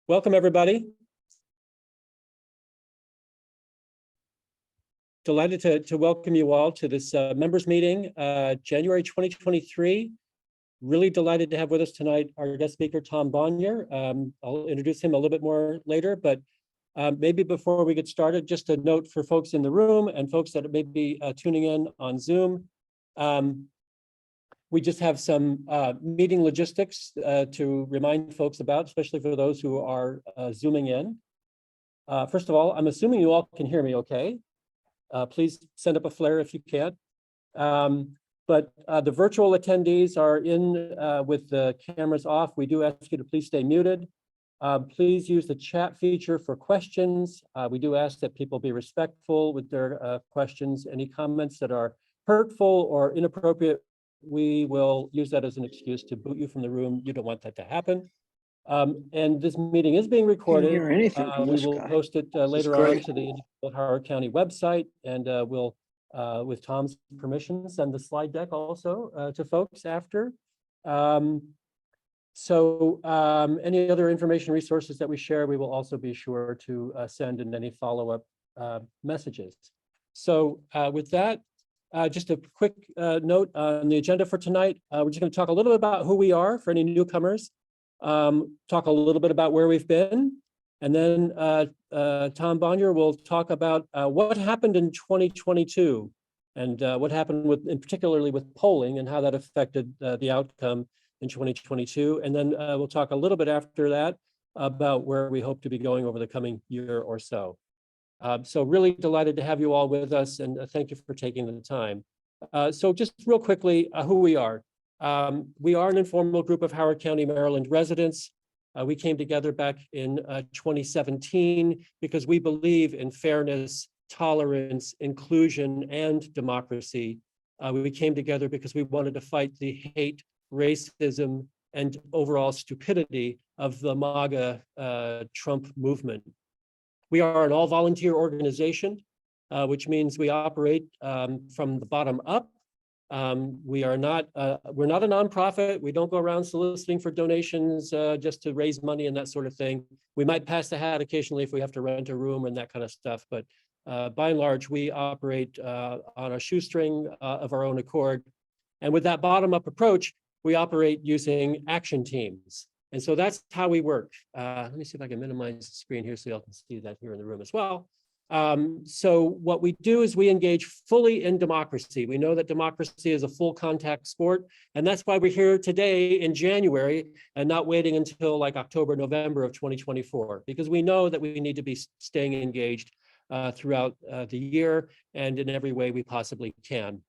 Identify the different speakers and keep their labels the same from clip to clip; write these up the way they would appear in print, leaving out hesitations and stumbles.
Speaker 1: Welcome, everybody. Delighted to welcome you all to this members meeting, January 2023. Really delighted to have with us tonight our guest speaker, Tom Bonier. I'll introduce him a little bit more later, but maybe before we get started, just a note for folks in the room and folks that may be tuning in on Zoom. We just have some meeting logistics to remind folks about, especially for those who are Zooming in. First of all, I'm assuming you all can hear me okay. Please send up a flare if you can't. But the virtual attendees are in with the cameras off. We do ask you to please stay muted. Please use the chat feature for questions. We do ask that people be respectful with their questions. Any comments that are hurtful or inappropriate, we will use that as an excuse to boot you from the room. You don't want that to happen. And this meeting is being recorded.
Speaker 2: Can't hear anything from
Speaker 1: We
Speaker 2: this
Speaker 1: will
Speaker 2: guy.
Speaker 1: post it later on to the Howard County website, and we'll, with Tom's permission, send the slide deck also to folks after. Any other information resources that we share, we will also be sure to send in any follow-up messages. So with that, just a quick note on the agenda for tonight. We're just going to talk a little bit about who we are for any newcomers. Talk a little bit about where we've been, and then Tom Bonier will talk about what happened in 2022 and what happened with, and particularly with polling and how that affected the outcome in 2022. And then we'll talk a little bit after that about where we hope to be going over the coming year or so. So really delighted to have you all with us, and thank you for taking the time. So just real quickly, who we are. We are an informal group of Howard County, Maryland residents. We came together back in 2017 because we believe in fairness, tolerance, inclusion, and democracy. We came together because we wanted to fight the hate, racism, and overall stupidity of the MAGA Trump movement. We are an all-volunteer organization, which means we operate from the bottom up. We're not a nonprofit. We don't go around soliciting for donations just to raise money and that sort of thing. We might pass the hat occasionally if we have to rent a room and that kind of stuff, but by and large, we operate on a shoestring of our own accord. And with that bottom-up approach, we operate using action teams. And so that's how we work. Let me see if I can minimize the screen here so y'all can see that here in the room as well. So what we do is we engage fully in democracy. We know that democracy is a full contact sport, and that's why we're here today in January and not waiting until like October, November of 2024, because we know that we need to be staying engaged throughout the year and in every way we possibly can.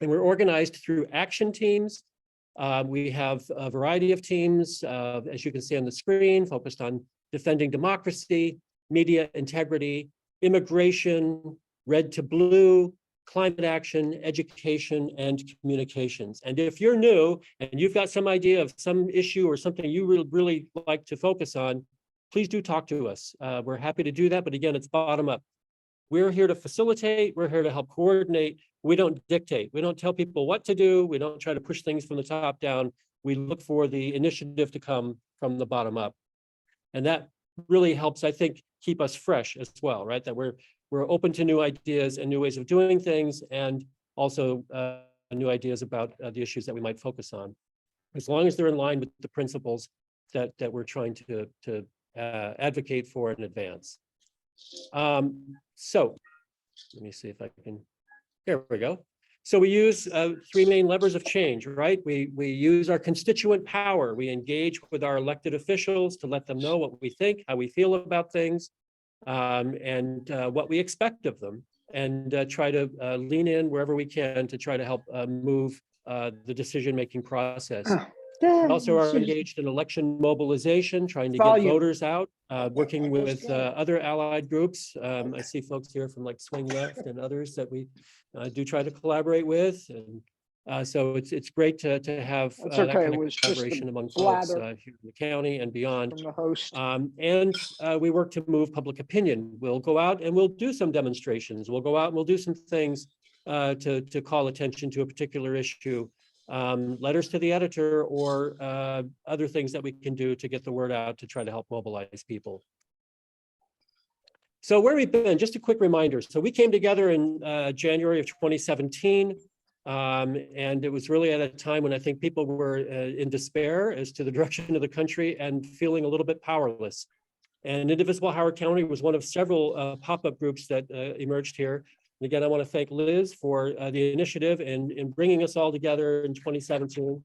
Speaker 1: And we're organized through action teams. We have a variety of teams, as you can see on the screen, focused on defending democracy, media integrity, immigration, red to blue, climate action, education, and communications. And if you're new and you've got some idea of some issue or something you would really like to focus on, please do talk to us. We're happy to do that, but again, it's bottom up. We're here to facilitate, we're here to help coordinate. We don't dictate. We don't tell people what to do. We don't try to push things from the top down. We look for the initiative to come from the bottom up. And that really helps, I think, keep us fresh as well, right? That we're open to new ideas and new ways of doing things, and also new ideas about the issues that we might focus on, as long as they're in line with the principles that we're trying to advocate for and advance. So let me see if I can, here we go. So we use three main levers of change, right? We use our constituent power. We engage with our elected officials to let them know what we think, how we feel about things, and what we expect of them, and try to lean in wherever we can to try to help move the decision-making process. We also are engaged in election mobilization, trying to get voters out, working with other allied groups. I see folks here from like Swing Left and others that we do try to collaborate with. And so it's great to have that kind of collaboration among folks here in the county and beyond.
Speaker 2: From the host.
Speaker 1: And we work to move public opinion. We'll go out and we'll do some demonstrations. We'll go out and we'll do some things to call attention to a particular issue, letters to the editor, or other things that we can do to get the word out to try to help mobilize people. So where we've been, just a quick reminder. So we came together in January of 2017, and it was really at a time when I think people were in despair as to the direction of the country and feeling a little bit powerless. And Indivisible Howard County was one of several pop-up groups that emerged here. And again, I want to thank Liz for the initiative in bringing us all together in 2017.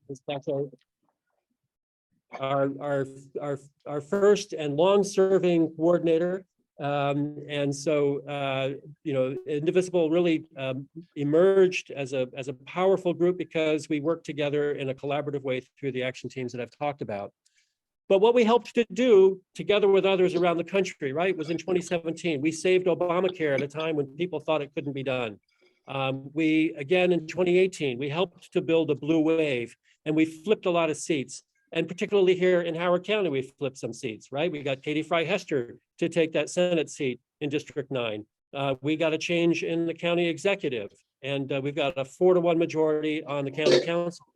Speaker 1: Our first and long-serving coordinator. And so, you know, Indivisible really emerged as a powerful group because we worked together in a collaborative way through the action teams that I've talked about. But what we helped to do together with others around the country, right, was in 2017. We saved Obamacare at a time when people thought it couldn't be done. We, again, in 2018, we helped to build a blue wave, and we flipped a lot of seats. And particularly here in Howard County, we flipped some seats, right? We got Katie Fry Hester to take that Senate seat in District 9. We got a change in the county executive, and we've got a 4-to-1 majority on the county council.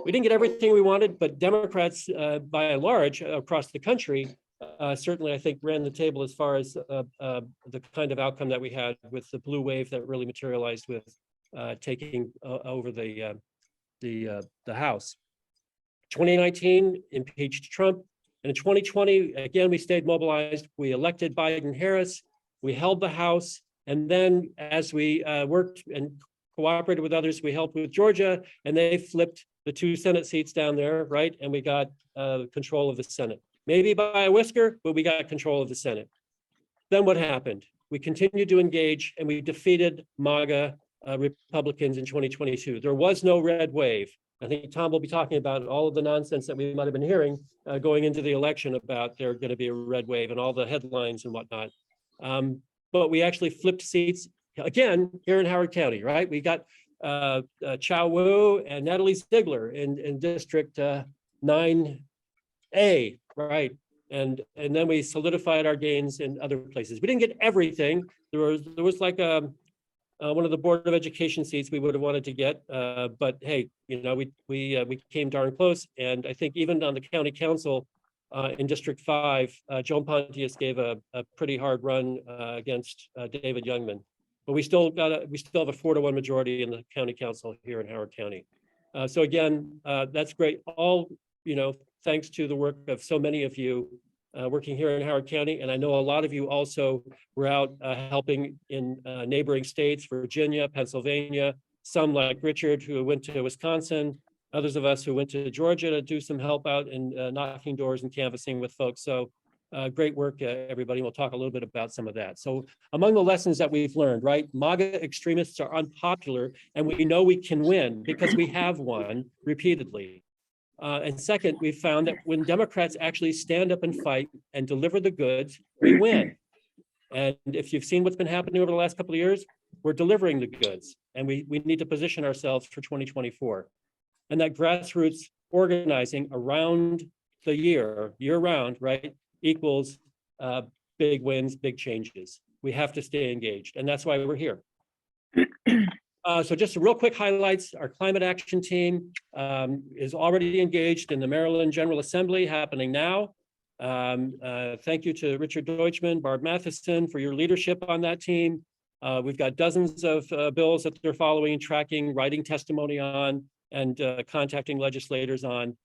Speaker 1: We didn't get everything we wanted, but Democrats, by and large, across the country, certainly, I think, ran the table as far as the kind of outcome that we had with the blue wave that really materialized with taking over the House. 2019 impeached Trump, and in 2020, again, we stayed mobilized. We elected Biden-Harris. We held the House, and then as we worked and cooperated with others, we helped with Georgia, and they flipped the 2 Senate seats down there, right? And we got control of the Senate. Maybe by a whisker, but we got control of the Senate. Then what happened? We continued to engage, and we defeated MAGA Republicans in 2022. There was no red wave. I think Tom will be talking about all of the nonsense that we might have been hearing going into the election about there going to be a red wave and all the headlines and whatnot. But we actually flipped seats again here in Howard County, right? We got Chow Wu and Natalie Ziegler in District 9A, right? And then we solidified our gains in other places. We didn't get everything. There was like one of the Board of Education seats we would have wanted to get, but hey, you know, we came darn close. And I think even on the county council in District 5, Joan Pontius gave a pretty hard run against David Youngman. But we still have a 4-to-1 majority in the county council here in Howard County. So again, that's great. All, you know, thanks to the work of so many of you working here in Howard County. And I know a lot of you also were out helping in neighboring states, Virginia, Pennsylvania, some like Richard who went to Wisconsin, others of us who went to Georgia to do some help out and knocking doors and canvassing with folks. So great work, everybody. We'll talk a little bit about some of that. So among the lessons that we've learned, right? MAGA extremists are unpopular, and we know we can win because we have won repeatedly. And second, we found that when Democrats actually stand up and fight and deliver the goods, we win. And if you've seen what's been happening over the last couple of years, we're delivering the goods, and we need to position ourselves for 2024. And that grassroots organizing around the year-round, right, equals big wins, big changes. We have to stay engaged, and that's why we're here. So just some real quick highlights. Our climate action team is already engaged in the Maryland General Assembly happening now. Thank you to Richard Deutschman, Barb Matheson for your leadership on that team. We've got dozens of bills that they're following, tracking, writing testimony on, and contacting legislators on,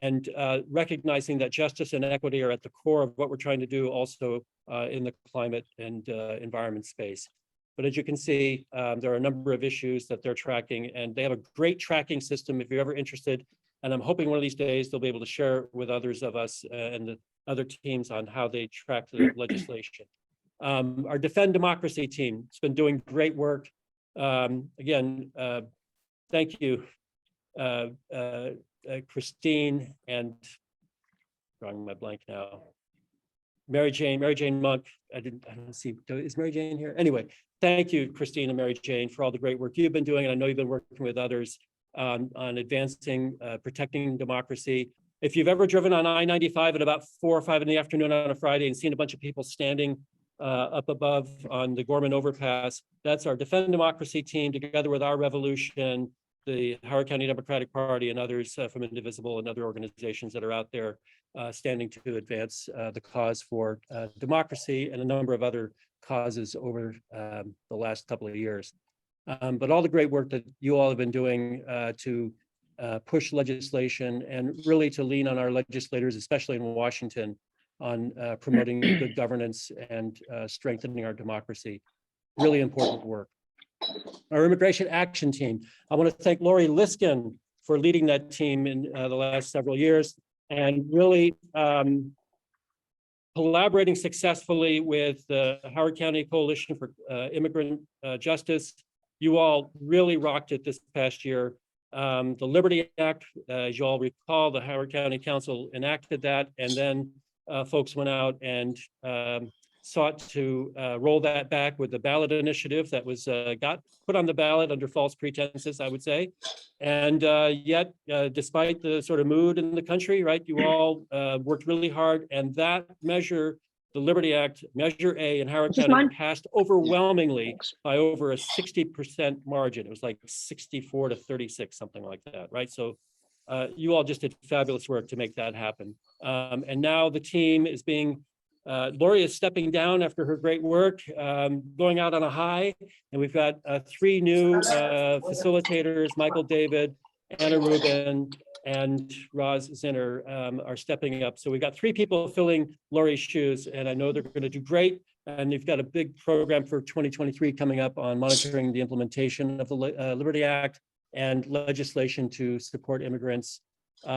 Speaker 1: and recognizing that justice and equity are at the core of what we're trying to do also in the climate and environment space. But as you can see, there are a number of issues that they're tracking, and they have a great tracking system if you're ever interested. And I'm hoping one of these days they'll be able to share with others of us and the other teams on how they track the legislation. Our Defend Democracy team has been doing great work. Again, thank you, Christine, and drawing my blank now. Mary Jane Monk. I don't see, is Mary Jane here? Anyway, thank you, Christine and Mary Jane, for all the great work you've been doing. And I know you've been working with others on advancing, protecting democracy. If you've ever driven on I-95 at about 4 or 5 in the afternoon on a Friday and seen a bunch of people standing up above on the Gorman Overpass. That's our Defend Democracy team, together with Our Revolution, the Howard County Democratic Party, and others from Indivisible and other organizations that are out there standing to advance the cause for democracy and a number of other causes over the last couple of years. But all the great work that you all have been doing to push legislation and really to lean on our legislators, especially in Washington, on promoting good governance and strengthening our democracy. Really important work. Our Immigration Action Team. I want to thank Lori Liskin for leading that team in the last several years and really collaborating successfully with the Howard County Coalition for Immigrant Justice. You all really rocked it this past year. The Liberty Act, as you all recall, the Howard County Council enacted that, and then folks went out and sought to roll that back with the ballot initiative that was got put on the ballot under false pretenses, I would say. And yet, despite the sort of mood in the country, right, you all worked really hard, and that measure, the Liberty Act, Measure A in Howard County, passed overwhelmingly by over a 60% margin. It was like 64 to 36, something like that, right? So you all just did fabulous work to make that happen. And now the team is being, Lori is stepping down after her great work, going out on a high, and we've got 3 new facilitators, Michael David, Anna Rubin, and Roz Zinner are stepping up. So we've got 3 people filling Lori's shoes, and I know they're going to do great. And you've got a big program for 2023 coming up on monitoring the implementation of the Liberty Act and legislation to support immigrants.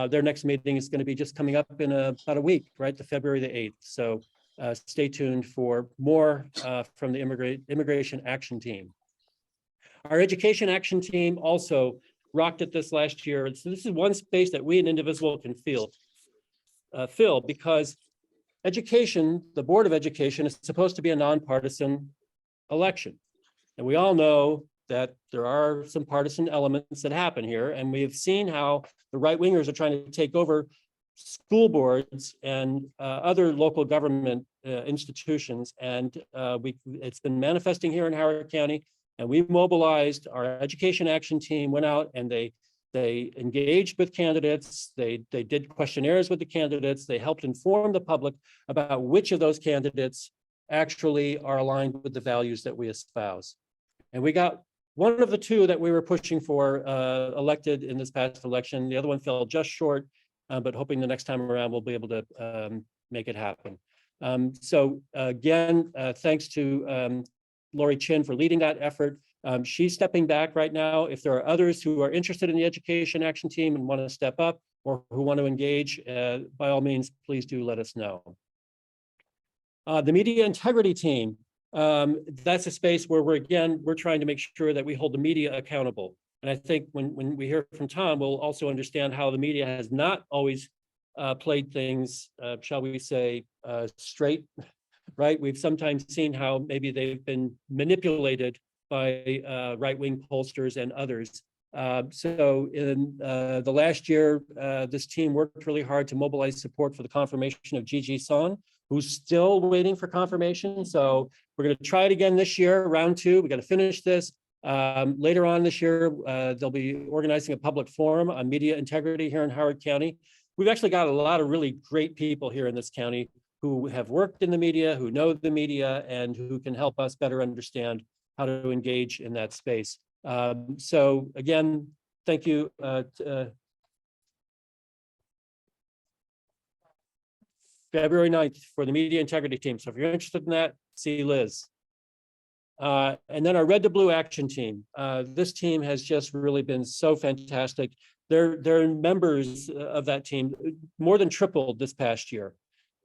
Speaker 1: Their next meeting is going to be just coming up in about a week, right? February the 8th. So stay tuned for more from the Immigration Action Team. Our Education Action Team also rocked it this last year. So this is one space that we in Indivisible can fill because education, the Board of Education, is supposed to be a nonpartisan election. And we all know that there are some partisan elements that happen here. And we've seen how the right-wingers are trying to take over school boards and other local government institutions. And it's been manifesting here in Howard County. And we mobilized, our Education Action Team went out and they engaged with candidates. They did questionnaires with the candidates. They helped inform the public about which of those candidates actually are aligned with the values that we espouse. And we got one of the 2 that we were pushing for elected in this past election. The other one fell just short, but hoping the next time around we'll be able to make it happen. So again, thanks to Lori Chin for leading that effort. She's stepping back right now. If there are others who are interested in the Education Action Team and want to step up or who want to engage, by all means, please do let us know. The Media Integrity Team, that's a space where we're trying to make sure that we hold the media accountable. And I think when we hear from Tom, we'll also understand how the media has not always played things, shall we say, straight, right? We've sometimes seen how maybe they've been manipulated by right-wing pollsters and others. So in the last year, this team worked really hard to mobilize support for the confirmation of Gigi Son, who's still waiting for confirmation. So we're going to try it again this year, round 2. We got to finish this. Later on this year, they'll be organizing a public forum on media integrity here in Howard County. We've actually got a lot of really great people here in this county who have worked in the media, who know the media, and who can help us better understand how to engage in that space. So again, thank you. February 9th for the Media Integrity Team. So if you're interested in that, see Liz. And then our Red to Blue Action Team. This team has just really been so fantastic. Their members of that team more than tripled this past year.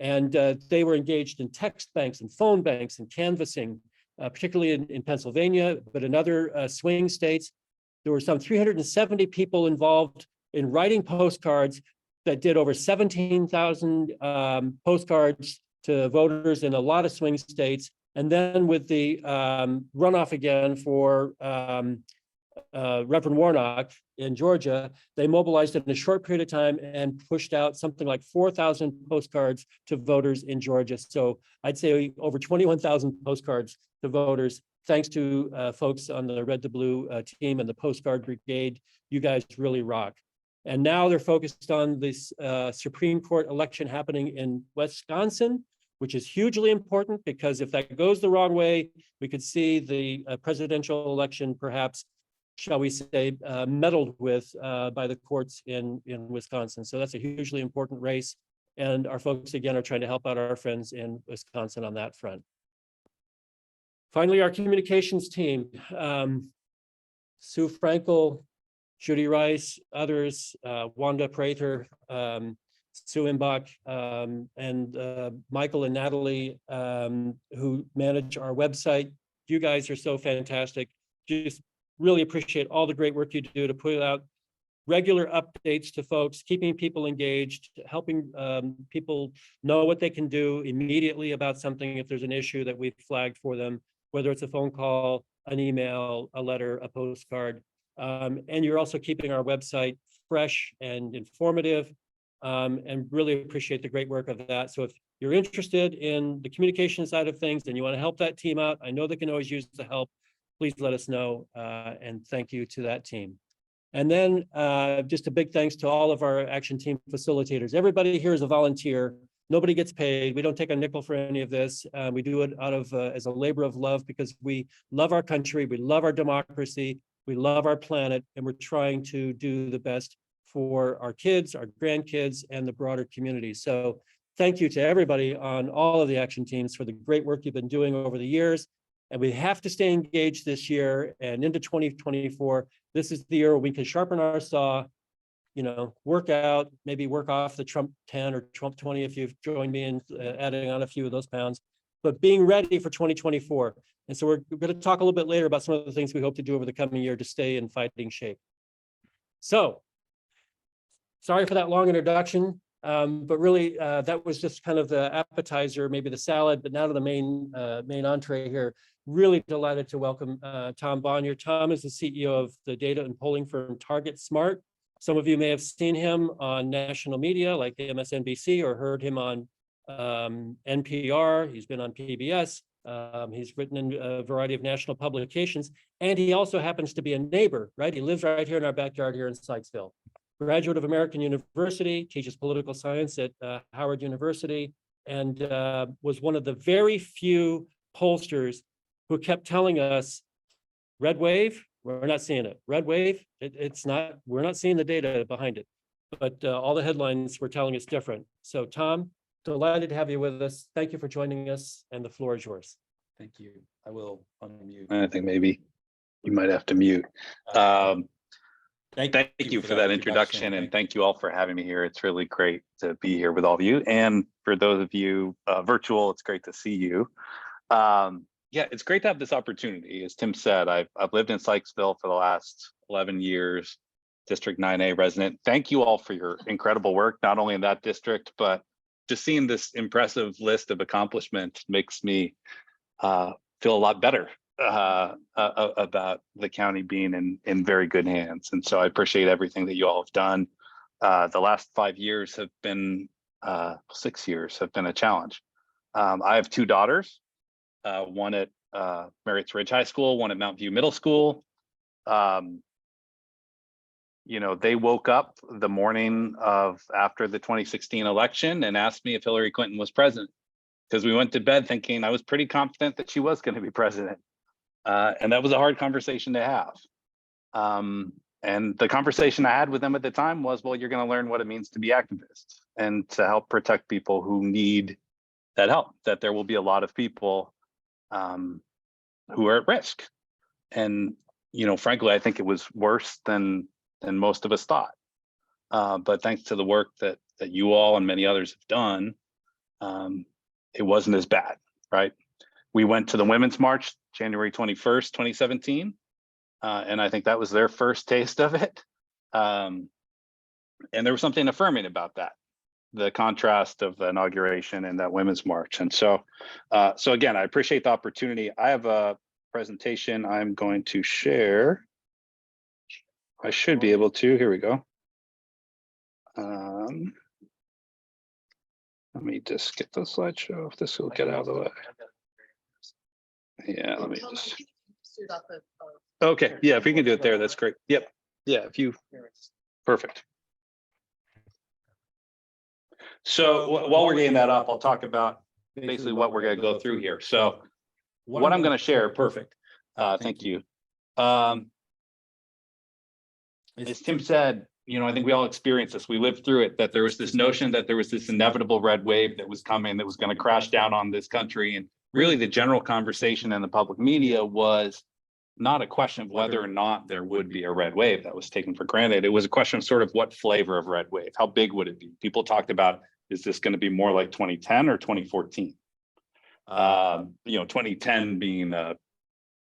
Speaker 1: And they were engaged in text banks and phone banks and canvassing, particularly in Pennsylvania, but in other swing states. There were some 370 people involved in writing postcards that did over 17,000 postcards to voters in a lot of swing states. And then with the runoff again for Reverend Warnock in Georgia, they mobilized in a short period of time and pushed out something like 4,000 postcards to voters in Georgia. So I'd say over 21,000 postcards to voters, thanks to folks on the Red to Blue team and the Postcard Brigade. You guys really rock. And now they're focused on this Supreme Court election happening in Wisconsin, which is hugely important, because if that goes the wrong way, we could see the presidential election perhaps, shall we say, meddled with by the courts in Wisconsin. So that's a hugely important race. And our folks, again, are trying to help out our friends in Wisconsin on that front. Finally, our communications team, Sue Frankel, Judy Rice, others, Wanda Prater, Sue Imbach, and Michael and Natalie, who manage our website. You guys are so fantastic. Just really appreciate all the great work you do to put out regular updates to folks, keeping people engaged, helping people know what they can do immediately about something if there's an issue that we've flagged for them, whether it's a phone call, an email, a letter, a postcard. And you're also keeping our website fresh and informative, and really appreciate the great work of that. So if you're interested in the communication side of things and you want to help that team out, I know they can always use the help. Please let us know, and thank you to that team. And then just a big thanks to all of our action team facilitators. Everybody here is a volunteer. Nobody gets paid. We don't take a nickel for any of this. We do it out of as a labor of love, because we love our country, we love our democracy, we love our planet, and we're trying to do the best for our kids, our grandkids, and the broader community. So thank you to everybody on all of the action teams for the great work you've been doing over the years. And we have to stay engaged this year and into 2024. This is the year where we can sharpen our saw, you know, work out, maybe work off the Trump 10 or Trump 20 if you've joined me in adding on a few of those pounds, but being ready for 2024. And so we're going to talk a little bit later about some of the things we hope to do over the coming year to stay in fighting shape. So, sorry for that long introduction, but really that was just kind of the appetizer, maybe the salad, but now to the main entree here. Really delighted to welcome Tom Bonier. Tom is the CEO of the data and polling firm Target Smart. Some of you may have seen him on national media like MSNBC or heard him on NPR. He's been on PBS. He's written in a variety of national publications, and he also happens to be a neighbor, right? He lives right here in our backyard here in Sykesville. Graduate of American University, teaches political science at Howard University, and was one of the very few pollsters who kept telling us, red wave, we're not seeing it. Red wave, it's not, we're not seeing the data behind it. But all the headlines were telling us different. So Tom, delighted to have you with us. Thank you for joining us, and the floor is yours.
Speaker 2: Thank you. I will unmute. I think maybe you might have to mute. Thank you for that introduction, and thank you all for having me here. It's really great to be here with all of you. And for those of you virtual, it's great to see you. Yeah, it's great to have this opportunity. As Tim said, I've lived in Sykesville for the last 11 years, District 9A resident. Thank you all for your incredible work, not only in that district, but just seeing this impressive list of accomplishments makes me feel a lot better about the county being in very good hands. And so I appreciate everything that you all have done. The last 5 years have been, 6 years have been a challenge. I have two daughters, one at Marriott Ridge High School, one at Mount View Middle School. You know, they woke up the morning of after the 2016 election and asked me if Hillary Clinton was president, because we went to bed thinking I was pretty confident that she was going to be president. And that was a hard conversation to have. And the conversation I had with them at the time was, well, you're going to learn what it means to be activists and to help protect people who need that help, that there will be a lot of people who are at risk. And, you know, frankly, I think it was worse than most of us thought. But thanks to the work that you all and many others have done, it wasn't as bad, right? We went to the Women's March, January 21st, 2017. And I think that was their first taste of it. And there was something affirming about that, the contrast of the inauguration and that Women's March. And so, so again, I appreciate the opportunity. I have a presentation I'm going to share. I should be able to. Here we go. Let me just get the slideshow. If this will get out of the way. Yeah, let me just. Okay, yeah, if we can do it there, that's great. Yep. Yeah, if you. Perfect. So while we're getting that up, I'll talk about basically what we're going to go through here. So what I'm going to share, perfect. Thank you. As Tim said, I think we all experienced this. We lived through it, that there was this notion that there was this inevitable red wave that was coming, that was going to crash down on this country. And really the general conversation in the public media was not a question of whether or not there would be a red wave that was taken for granted. It was a question of sort of what flavor of red wave, how big would it be? People talked about, is this going to be more like 2010 or 2014? 2010 being a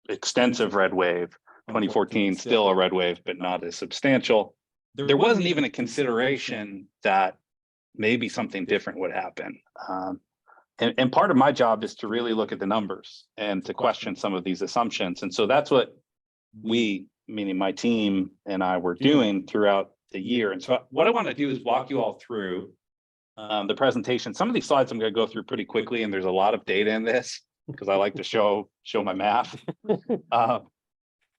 Speaker 2: extensive red wave, 2014 still a red wave, but not as substantial. There wasn't even a consideration that maybe something different would happen. And part of my job is to really look at the numbers and to question some of these assumptions. And so that's what we, meaning my team and I, were doing throughout the year. And so what I want to do is walk you all through the presentation. Some of these slides I'm going to go through pretty quickly, and there's a lot of data in this because I like to show my math.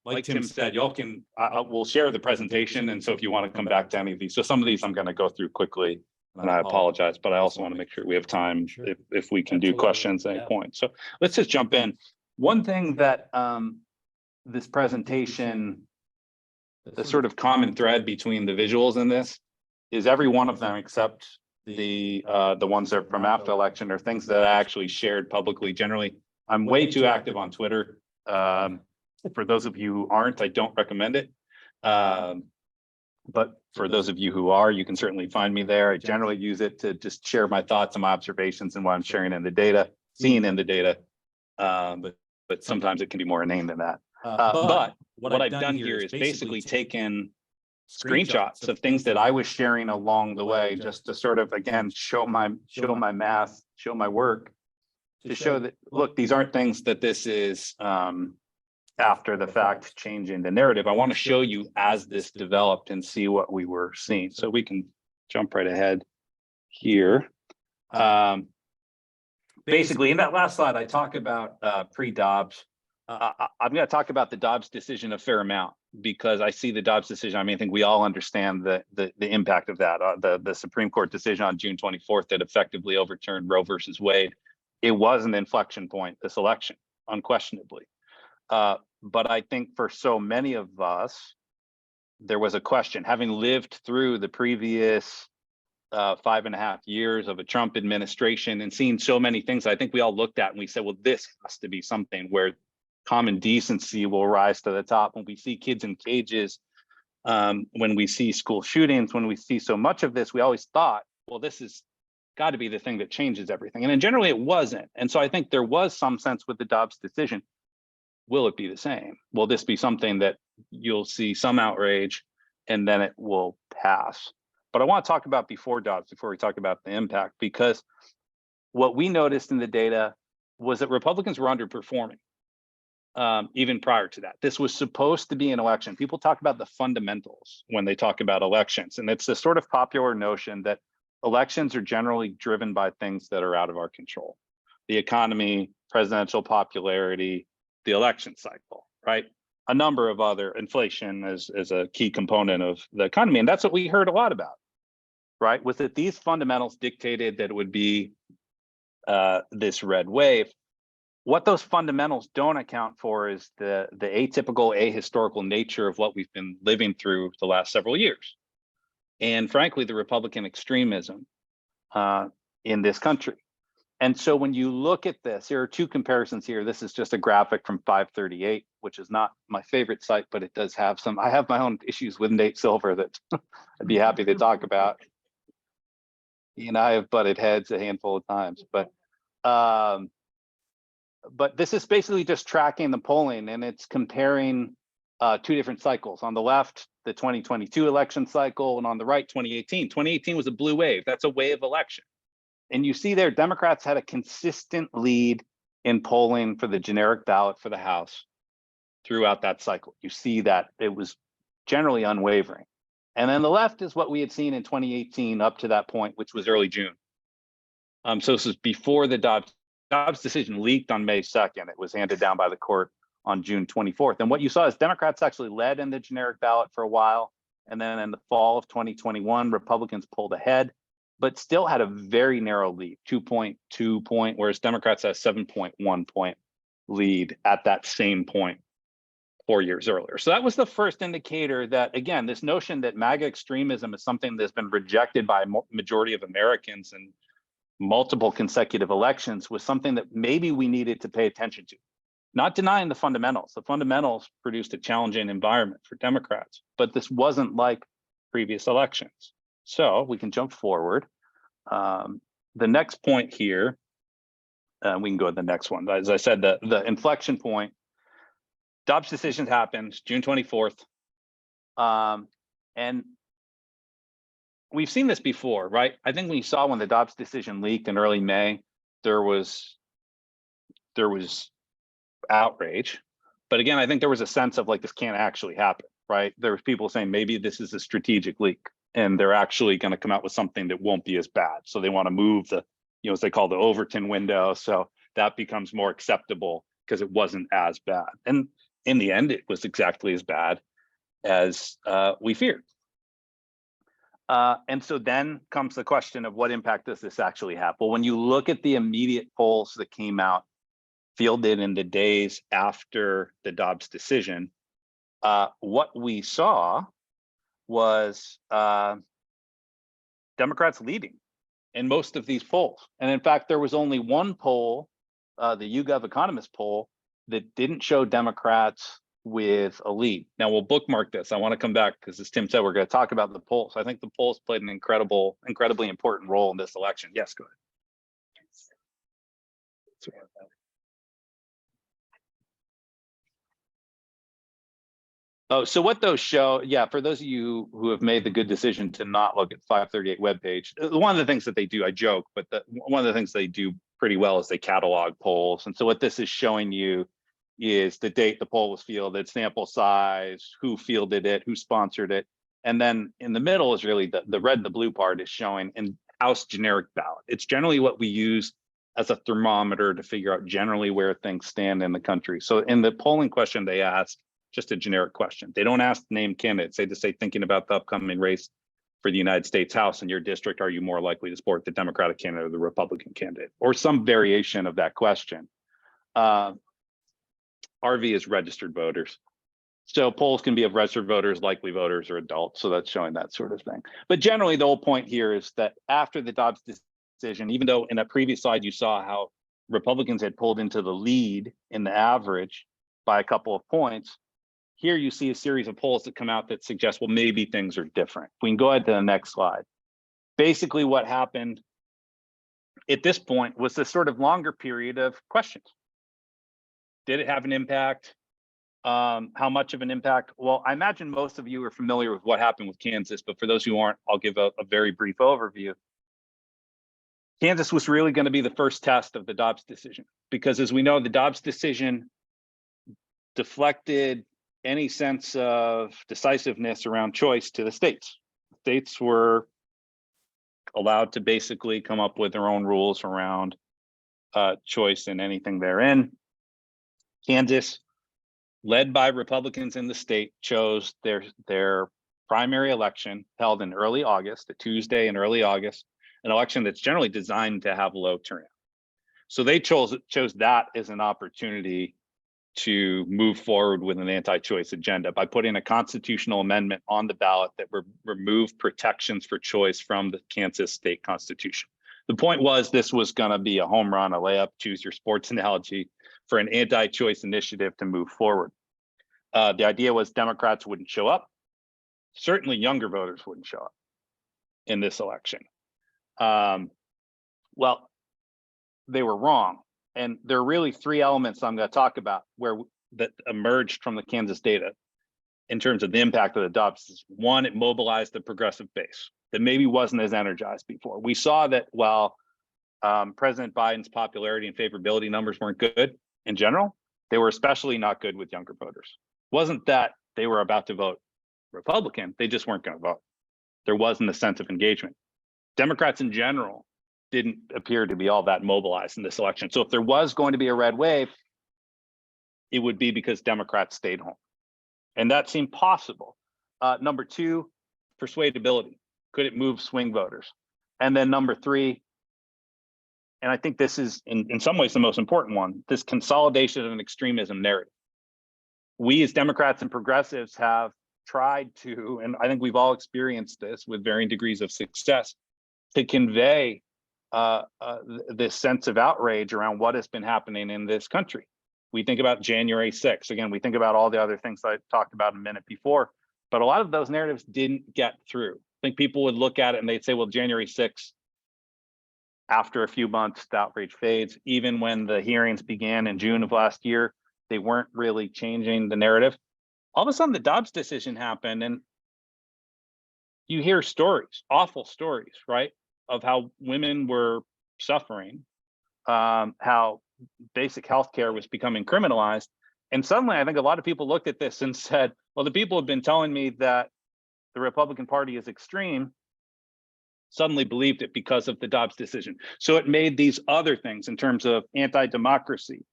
Speaker 2: Like Tim said, y'all can, we'll share the presentation. And so if you want to come back to any of these, so some of these I'm going to go through quickly. And I apologize, but I also want to make sure we have time if we can do questions at any point. So let's just jump in. One thing that this presentation, the sort of common thread between the visuals in this is every one of them except the ones that are from after election are things that I actually shared publicly. Generally, I'm way too active on Twitter. For those of you who aren't, I don't recommend it. But for those of you who are, you can certainly find me there. I generally use it to just share my thoughts and my observations and what I'm sharing in the data, seeing in the data. But sometimes it can be more inane than that. But what I've done here is basically taken screenshots of things that I was sharing along the way, just to sort of, again, show my math, show my work, to show that, look, these aren't things that this is after the fact changing the narrative. I want to show you as this developed and see what we were seeing. So we can jump right ahead here. Basically, in that last slide, I talk about pre-Dobbs. I'm going to talk about the Dobbs decision a fair amount because I see the Dobbs decision. I mean, I think we all understand the impact of that. The Supreme Court decision on June 24th that effectively overturned Roe versus Wade. It was an inflection point, this election, unquestionably. But I think for so many of us, there was a question, having lived through the previous 5.5 years of a Trump administration and seeing so many things, I think we all looked at and we said, well, this has to be something where common decency will rise to the top. When we see kids in cages, when we see school shootings, when we see so much of this, we always thought, well, this has got to be the thing that changes everything. And then generally it wasn't. And so I think there was some sense with the Dobbs decision. Will it be the same? Will this be something that you'll see some outrage and then it will pass? But I want to talk about before Dobbs, before we talk about the impact, because what we noticed in the data was that Republicans were underperforming even prior to that. This was supposed to be an election. People talk about the fundamentals when they talk about elections. And it's this sort of popular notion that elections are generally driven by things that are out of our control. The economy, presidential popularity, the election cycle, right? A number of other, inflation as a key component of the economy. And that's what we heard a lot about, right? Was that these fundamentals dictated that it would be this red wave. What those fundamentals don't account for is the atypical, ahistorical nature of what we've been living through the last several years. And frankly, the Republican extremism in this country. And so when you look at this, there are two comparisons here. This is just a graphic from 538, which is not my favorite site, but it does have some. I have my own issues with Nate Silver that I'd be happy to talk about. He and I have butted heads a handful of times, but this is basically just tracking the polling, and it's comparing two different cycles. On the left, the 2022 election cycle, and on the right, 2018. 2018 was a blue wave. That's a wave election. And you see there, Democrats had a consistent lead in polling for the generic ballot for the House throughout that cycle. You see that it was generally unwavering. And then the left is what we had seen in 2018 up to that point, which was early June. So this is before the Dobbs decision leaked on May 2nd. It was handed down by the court on June 24th. And what you saw is Democrats actually led in the generic ballot for a while. And then in the fall of 2021, Republicans pulled ahead, but still had a very narrow lead, 2.2 point, whereas Democrats had a 7.1 point lead at that same point 4 years earlier. So that was the first indicator that, again, this notion that MAGA extremism is something that's been rejected by a majority of Americans in multiple consecutive elections was something that maybe we needed to pay attention to. Not denying the fundamentals. The fundamentals produced a challenging environment for Democrats, but this wasn't like previous elections. So we can jump forward. The next point here, we can go to the next one. As I said, the inflection point, Dobbs decision happened June 24th. And we've seen this before, right? I think when you saw when the Dobbs decision leaked in early May, there was outrage. But again, I think there was a sense of like, this can't actually happen, right? There was people saying maybe this is a strategic leak and they're actually going to come out with something that won't be as bad. So they want to move the, as they call the Overton window. So that becomes more acceptable because it wasn't as bad. And in the end, it was exactly as bad as we feared. And so then comes the question of what impact does this actually have? Well, when you look at the immediate polls that came out, fielded in the days after the Dobbs decision, what we saw was Democrats leading in most of these polls. And in fact, there was only one poll, the YouGov Economist poll, that didn't show Democrats with a lead. Now we'll bookmark this. I want to come back because as Tim said, we're going to talk about the polls. I think the polls played an incredibly important role in this election. Yes, go ahead. Oh, so what those show, for those of you who have made the good decision to not look at 538 webpage, one of the things that they do, I joke, but one of the things they do pretty well is they catalog polls. And so what this is showing you is the date the poll was fielded, sample size, who fielded it, who sponsored it. And then in the middle is really the red and the blue part is showing in House generic ballot. It's generally what we use as a thermometer to figure out generally where things stand in the country. So in the polling question they asked, just a generic question. They don't ask named candidates. They just say, thinking about the upcoming race for the United States House in your district, are you more likely to support the Democratic candidate or the Republican candidate? Or some variation of that question. RV is registered voters. So polls can be of registered voters, likely voters, or adults. So that's showing that sort of thing. But generally, the whole point here is that after the Dobbs decision, even though in that previous slide you saw how Republicans had pulled into the lead in the average by a couple of points, here you see a series of polls that come out that suggest, well, maybe things are different. We can go ahead to the next slide. Basically what happened at this point was this sort of longer period of questions. Did it have an impact? How much of an impact? Well, I imagine most of you are familiar with what happened with Kansas, but for those who aren't, I'll give a very brief overview. Kansas was really going to be the first test of the Dobbs decision, because as we know, the Dobbs decision deflected any sense of decisiveness around choice to the states. States were allowed to basically come up with their own rules around choice and anything therein. Kansas, led by Republicans in the state, chose their primary election held in early August, a Tuesday in early August, an election that's generally designed to have low turnout. So they chose that as an opportunity to move forward with an anti-choice agenda by putting a constitutional amendment on the ballot that removed protections for choice from the Kansas state constitution. The point was this was going to be a home run, a layup, choose your sports analogy, for an anti-choice initiative to move forward. The idea was Democrats wouldn't show up. Certainly younger voters wouldn't show up in this election. Well, they were wrong. And there are really three elements I'm going to talk about that emerged from the Kansas data in terms of the impact of the Dobbs. One, it mobilized the progressive base that maybe wasn't as energized before. We saw that while President Biden's popularity and favorability numbers weren't good in general, they were especially not good with younger voters. It wasn't that they were about to vote Republican, they just weren't going to vote. There wasn't a sense of engagement. Democrats in general didn't appear to be all that mobilized in this election. So if there was going to be a red wave, it would be because Democrats stayed home. And that seemed possible. Number two, persuadability. Could it move swing voters? And then number three, and I think this is in some ways the most important one, this consolidation of an extremism narrative. We as Democrats and progressives have tried to, and I think we've all experienced this with varying degrees of success, to convey this sense of outrage around what has been happening in this country. We think about January 6th. Again, we think about all the other things I talked about a minute before, but a lot of those narratives didn't get through. I think people would look at it and they'd say, well, January 6th, after a few months, the outrage fades. Even when the hearings began in June of last year, they weren't really changing the narrative. All of a sudden, the Dobbs decision happened, and you hear stories, awful stories, right, of how women were suffering, how basic health care was becoming criminalized. And suddenly, I think a lot of people looked at this and said, well, the people have been telling me that the Republican Party is extreme, suddenly believed it because of the Dobbs decision. So it made these other things in terms of anti-democracy,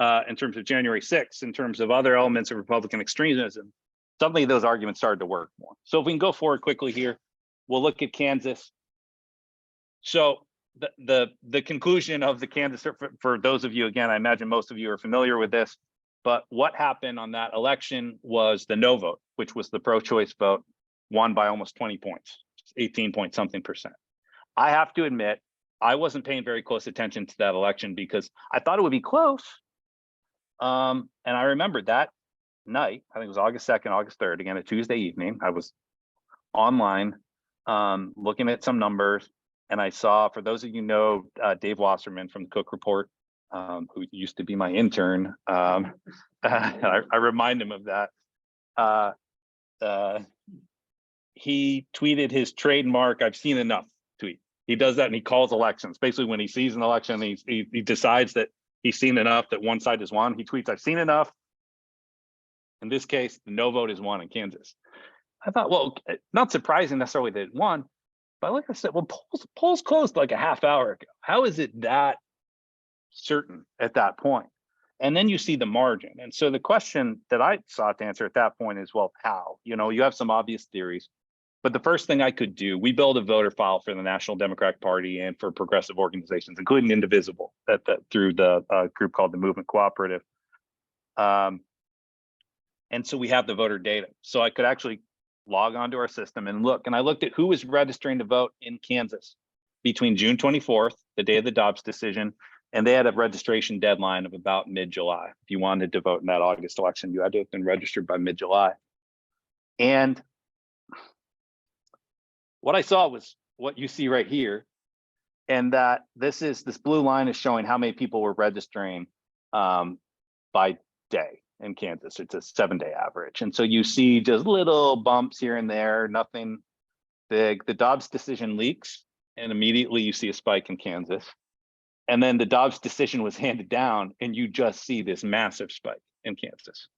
Speaker 2: in terms of January 6th, in terms of other elements of Republican extremism, suddenly those arguments started to work more. So if we can go forward quickly here, we'll look at Kansas. So the conclusion of the Kansas, for those of you, again, I imagine most of you are familiar with this, but what happened on that election was the no vote, which was the pro-choice vote, won by almost 20 points, 18 point something percent. I have to admit, I wasn't paying very close attention to that election because I thought it would be close. And I remember that night, I think it was August 2nd, August 3rd, again, a Tuesday evening, I was online looking at some numbers, and I saw, for those of you know, Dave Wasserman from the Cook Report, who used to be my intern, I remind him of that. He tweeted his trademark, "I've seen enough" tweet. He does that and he calls elections. Basically, when he sees an election, he decides that he's seen enough, that one side has won. He tweets, "I've seen enough." In this case, the no vote is won in Kansas. I thought, well, not surprising necessarily that it won, but like I said, well, polls closed like a half hour ago. How is it that certain at that point? And then you see the margin. And so the question that I sought to answer at that point is, well, how? You know, you have some obvious theories, but the first thing I could do, we build a voter file for the National Democratic Party and for progressive organizations, including Indivisible, through the group called the Movement Cooperative. And so we have the voter data. So I could actually log onto our system and look. And I looked at who was registering to vote in Kansas between June 24th, the day of the Dobbs decision, and they had a registration deadline of about mid-July. If you wanted to vote in that August election, you had to have been registered by mid-July. And what I saw was what you see right here, and that this blue line is showing how many people were registering by day in Kansas. It's a 7-day average. And so you see just little bumps here and there, nothing big. The Dobbs decision leaks, and immediately you see a spike in Kansas. And then the Dobbs decision was handed down, and you just see this massive spike in Kansas.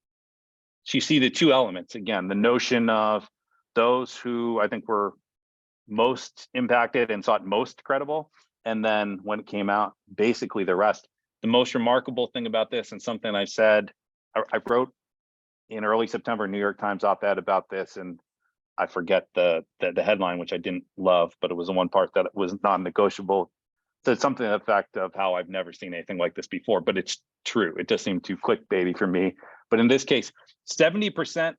Speaker 2: So you see the two elements, again, the notion of those who I think were most impacted and thought most credible. And then when it came out, basically the rest. The most remarkable thing about this, and something I said, I wrote in early September, New York Times op-ed about this, and I forget the headline, which I didn't love, but it was the one part that was non-negotiable. So it's something to the effect of how I've never seen anything like this before, but it's true. It just seemed too clickbaity for me. But in this case, 70%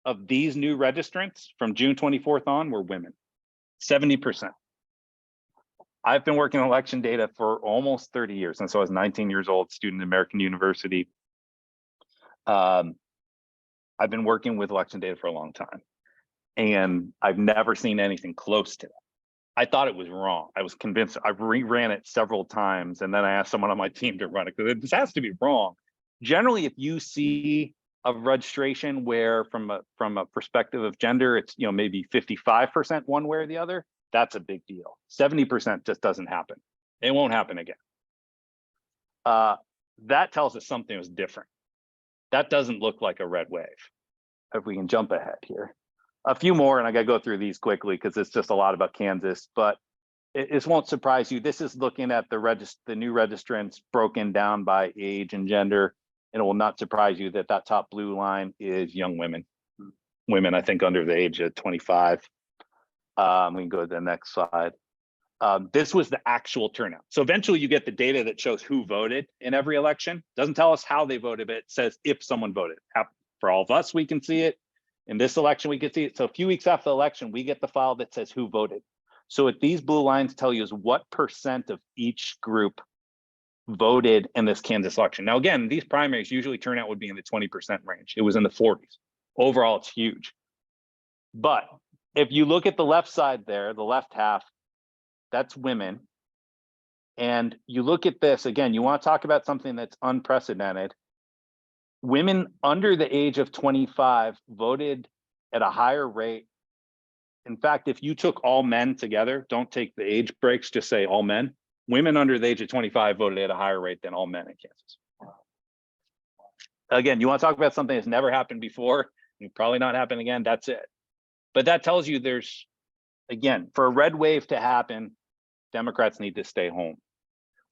Speaker 2: of these new registrants from June 24th on were women. 70%. I've been working on election data for almost 30 years. And so I was 19 years old, student at American University. I've been working with election data for a long time, and I've never seen anything close to that. I thought it was wrong. I was convinced. I reran it several times, and then I asked someone on my team to run it because this has to be wrong. Generally, if you see a registration where from a perspective of gender, it's maybe 55% one way or the other, that's a big deal. 70% just doesn't happen. It won't happen again. That tells us something was different. That doesn't look like a red wave. If we can jump ahead here. A few more, and I got to go through these quickly because it's just a lot about Kansas, but it won't surprise you. This is looking at the new registrants broken down by age and gender, and it will not surprise you that that top blue line is young women. Women, I think, under the age of 25. We can go to the next slide. This was the actual turnout. So eventually you get the data that shows who voted in every election. Doesn't tell us how they voted, but it says if someone voted. For all of us, we can see it. In this election, we can see it. So a few weeks after the election, we get the file that says who voted. So what these blue lines tell you is what percent of each group voted in this Kansas election. Now, again, these primaries usually turnout would be in the 20% range. It was in the 40s. Overall, it's huge. But if you look at the left side there, the left half, that's women. And you look at this, again, you want to talk about something that's unprecedented. Women under the age of 25 voted at a higher rate. In fact, if you took all men together, don't take the age breaks, just say all men. Women under the age of 25 voted at a higher rate than all men in Kansas. Again, you want to talk about something that's never happened before, and probably not happen again, that's it. But that tells you there's, again, for a red wave to happen, Democrats need to stay home.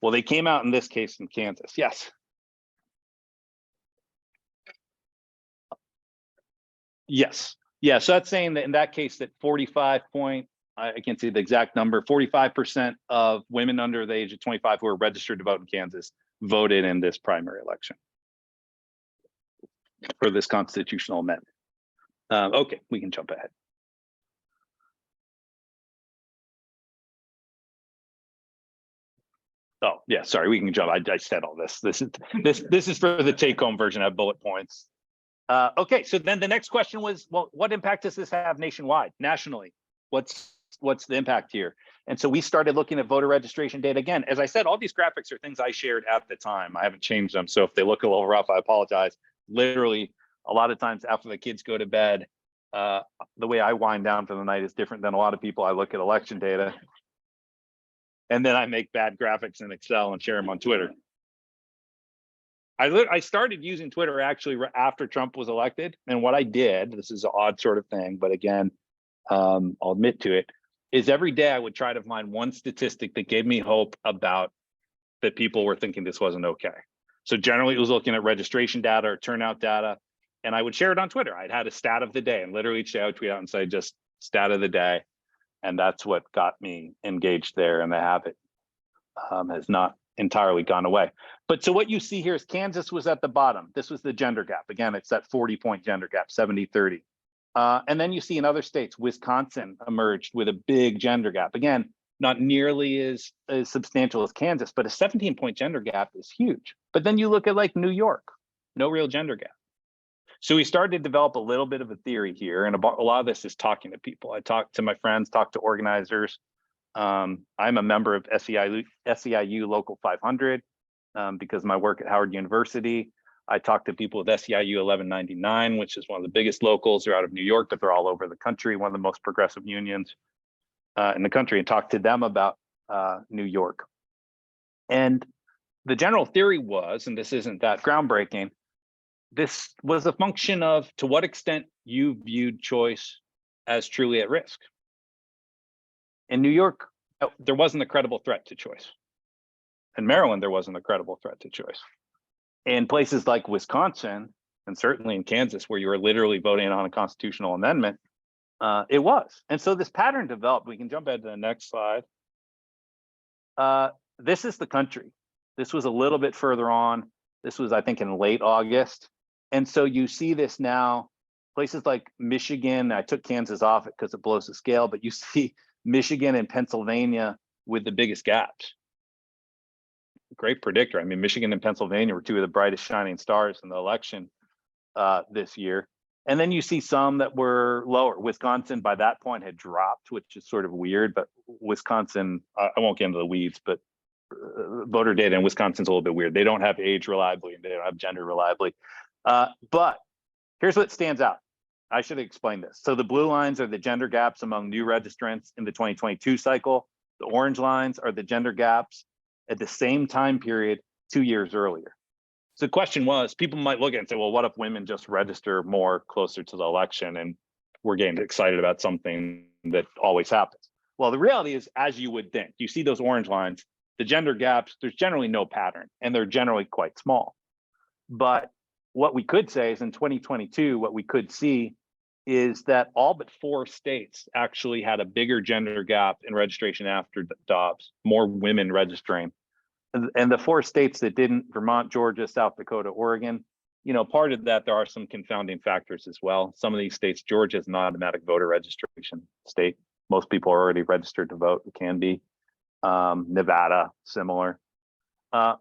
Speaker 2: Well, they came out in this case in Kansas, yes. Yes. Yeah, so that's saying that in that case that 45 point, I can't see the exact number, 45% of women under the age of 25 who are registered to vote in Kansas voted in this primary election for this constitutional amendment. Okay, we can jump ahead. Oh, yeah, sorry, we can jump. I said all this. This is for the take-home version. I have bullet points. Okay, so then the next question was, well, what impact does this have nationwide, nationally? What's the impact here? And so we started looking at voter registration data. Again, as I said, all these graphics are things I shared at the time. I haven't changed them. So if they look a little rough, I apologize. Literally, a lot of times after the kids go to bed, the way I wind down for the night is different than a lot of people. I look at election data, and then I make bad graphics in Excel and share them on Twitter. I started using Twitter actually after Trump was elected. And what I did, this is an odd sort of thing, but again, I'll admit to it, is every day I would try to find one statistic that gave me hope about that people were thinking this wasn't okay. So generally it was looking at registration data or turnout data, and I would share it on Twitter. I'd had a stat of the day, and literally each day I would tweet out and say just stat of the day. And that's what got me engaged there, and the habit has not entirely gone away. But so what you see here is Kansas was at the bottom. This was the gender gap. Again, it's that 40-point gender gap, 70-30. And then you see in other states, Wisconsin emerged with a big gender gap. Again, not nearly as substantial as Kansas, but a 17-point gender gap is huge. But then you look at like New York, no real gender gap. So we started to develop a little bit of a theory here. And a lot of this is talking to people. I talked to my friends, talked to organizers. I'm a member of SEIU Local 500 because of my work at Howard University. I talked to people with SEIU 1199, which is one of the biggest locals. They're out of New York, but they're all over the country, one of the most progressive unions in the country, and talked to them about New York. And the general theory was, and this isn't that groundbreaking, this was a function of to what extent you viewed choice as truly at risk. In New York, there wasn't a credible threat to choice. In Maryland, there wasn't a credible threat to choice. In places like Wisconsin, and certainly in Kansas, where you were literally voting on a constitutional amendment, it was. And so this pattern developed. We can jump ahead to the next slide. This is the country. This was a little bit further on. This was, I think, in late August. And so you see this now, places like Michigan, I took Kansas off it because it blows the scale, but you see Michigan and Pennsylvania with the biggest gaps. Great predictor. I mean, Michigan and Pennsylvania were two of the brightest shining stars in the election this year. And then you see some that were lower. Wisconsin by that point had dropped, which is sort of weird, but Wisconsin, I won't get into the weeds, but voter data in Wisconsin's a little bit weird. They don't have age reliably and they don't have gender reliably. But here's what stands out. I should explain this. So the blue lines are the gender gaps among new registrants in the 2022 cycle. The orange lines are the gender gaps at the same time period 2 years earlier. So the question was, people might look at it and say, well, what if women just register more closer to the election? And we're getting excited about something that always happens. Well, the reality is, as you would think, you see those orange lines, the gender gaps, there's generally no pattern, and they're generally quite small. But what we could say is in 2022, what we could see is that all but 4 states actually had a bigger gender gap in registration after Dobbs, more women registering. And the 4 states that didn't, Vermont, Georgia, South Dakota, Oregon, you know, part of that, there are some confounding factors as well. Some of these states, Georgia is an automatic voter registration state. Most people are already registered to vote, it can be. Nevada, similar. But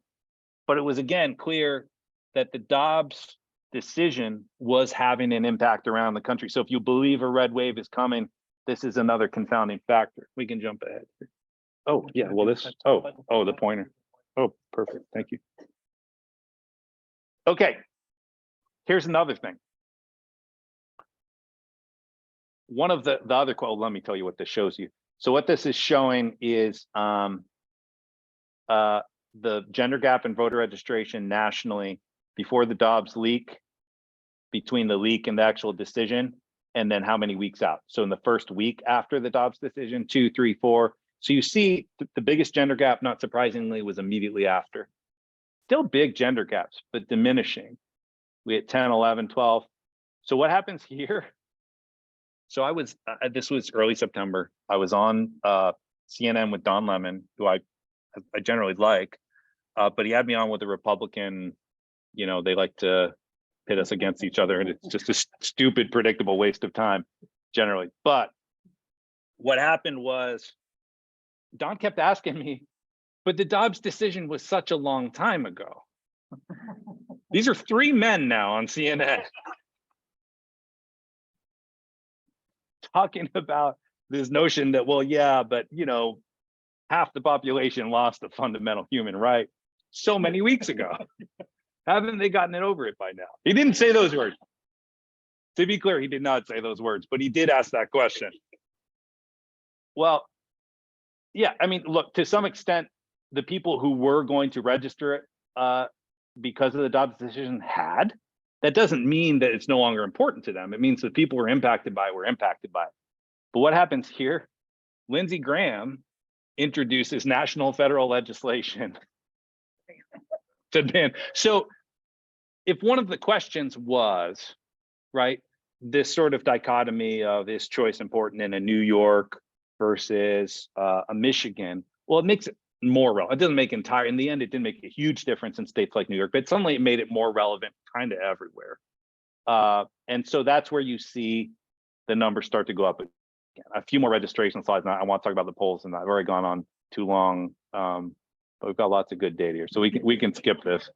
Speaker 2: it was again clear that the Dobbs decision was having an impact around the country. So if you believe a red wave is coming, this is another confounding factor. We can jump ahead. Oh, yeah, well, this, the pointer. Oh, perfect, thank you. Okay, here's another thing. One of the other, well, let me tell you what this shows you. So what this is showing is the gender gap in voter registration nationally before the Dobbs leak, between the leak and the actual decision, and then how many weeks out. So in the first week after the Dobbs decision, 2, 3, 4. So you see the biggest gender gap, not surprisingly, was immediately after. Still big gender gaps, but diminishing. We had 10, 11, 12. So what happens here? So I was, this was early September. I was on CNN with Don Lemon, who I generally like, but he had me on with a Republican. You know, they like to pit us against each other, and it's just a stupid, predictable waste of time generally. But what happened was Don kept asking me, but the Dobbs decision was such a long time ago. These are 3 men now on CNN talking about this notion that, well, yeah, but you know, half the population lost a fundamental human right so many weeks ago. Haven't they gotten it over it by now? He didn't say those words. To be clear, he did not say those words, but he did ask that question. Well, yeah, I mean, look, to some extent, the people who were going to register it because of the Dobbs decision had. That doesn't mean that it's no longer important to them. It means that people were impacted by it. But what happens here? Lindsey Graham introduces national federal legislation to ban. So if one of the questions was, right, this sort of dichotomy of is choice important in a New York versus a Michigan, well, it makes it more relevant. It doesn't make in the end, it didn't make a huge difference in states like New York, but suddenly it made it more relevant kind of everywhere. And so that's where you see the numbers start to go up again. A few more registration slides. Now I want to talk about the polls, and I've already gone on too long, but we've got lots of good data here, so we can skip this.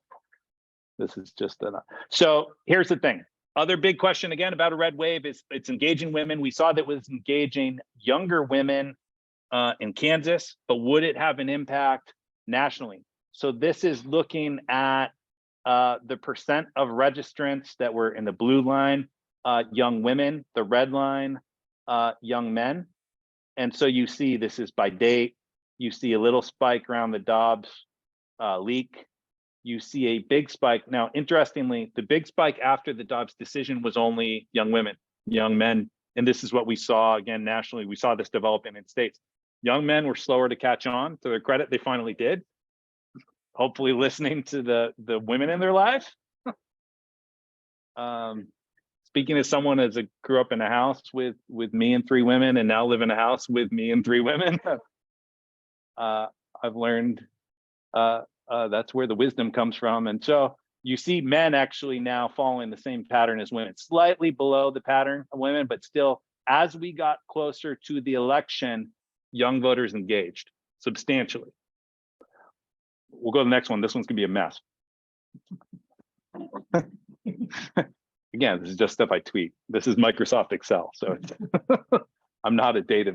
Speaker 2: This is just enough. So here's the thing. Other big question again about a red wave is it's engaging women. We saw that it was engaging younger women in Kansas, but would it have an impact nationally? So this is looking at the percent of registrants that were in the blue line, young women, the red line, young men. And so you see this is by date. You see a little spike around the Dobbs leak. You see a big spike. Now, interestingly, the big spike after the Dobbs decision was only young women, young men. And this is what we saw again nationally. We saw this developing in states. Young men were slower to catch on. To their credit, they finally did. Hopefully listening to the women in their lives. Speaking as someone as grew up in a house with me and 3 women and now live in a house with me and 3 women, I've learned that's where the wisdom comes from. And so you see men actually now following the same pattern as women, slightly below the pattern of women, but still, as we got closer to the election, young voters engaged substantially. We'll go to the next one. This one's gonna be a mess. Again, this is just stuff I tweet. This is Microsoft Excel, so I'm not a data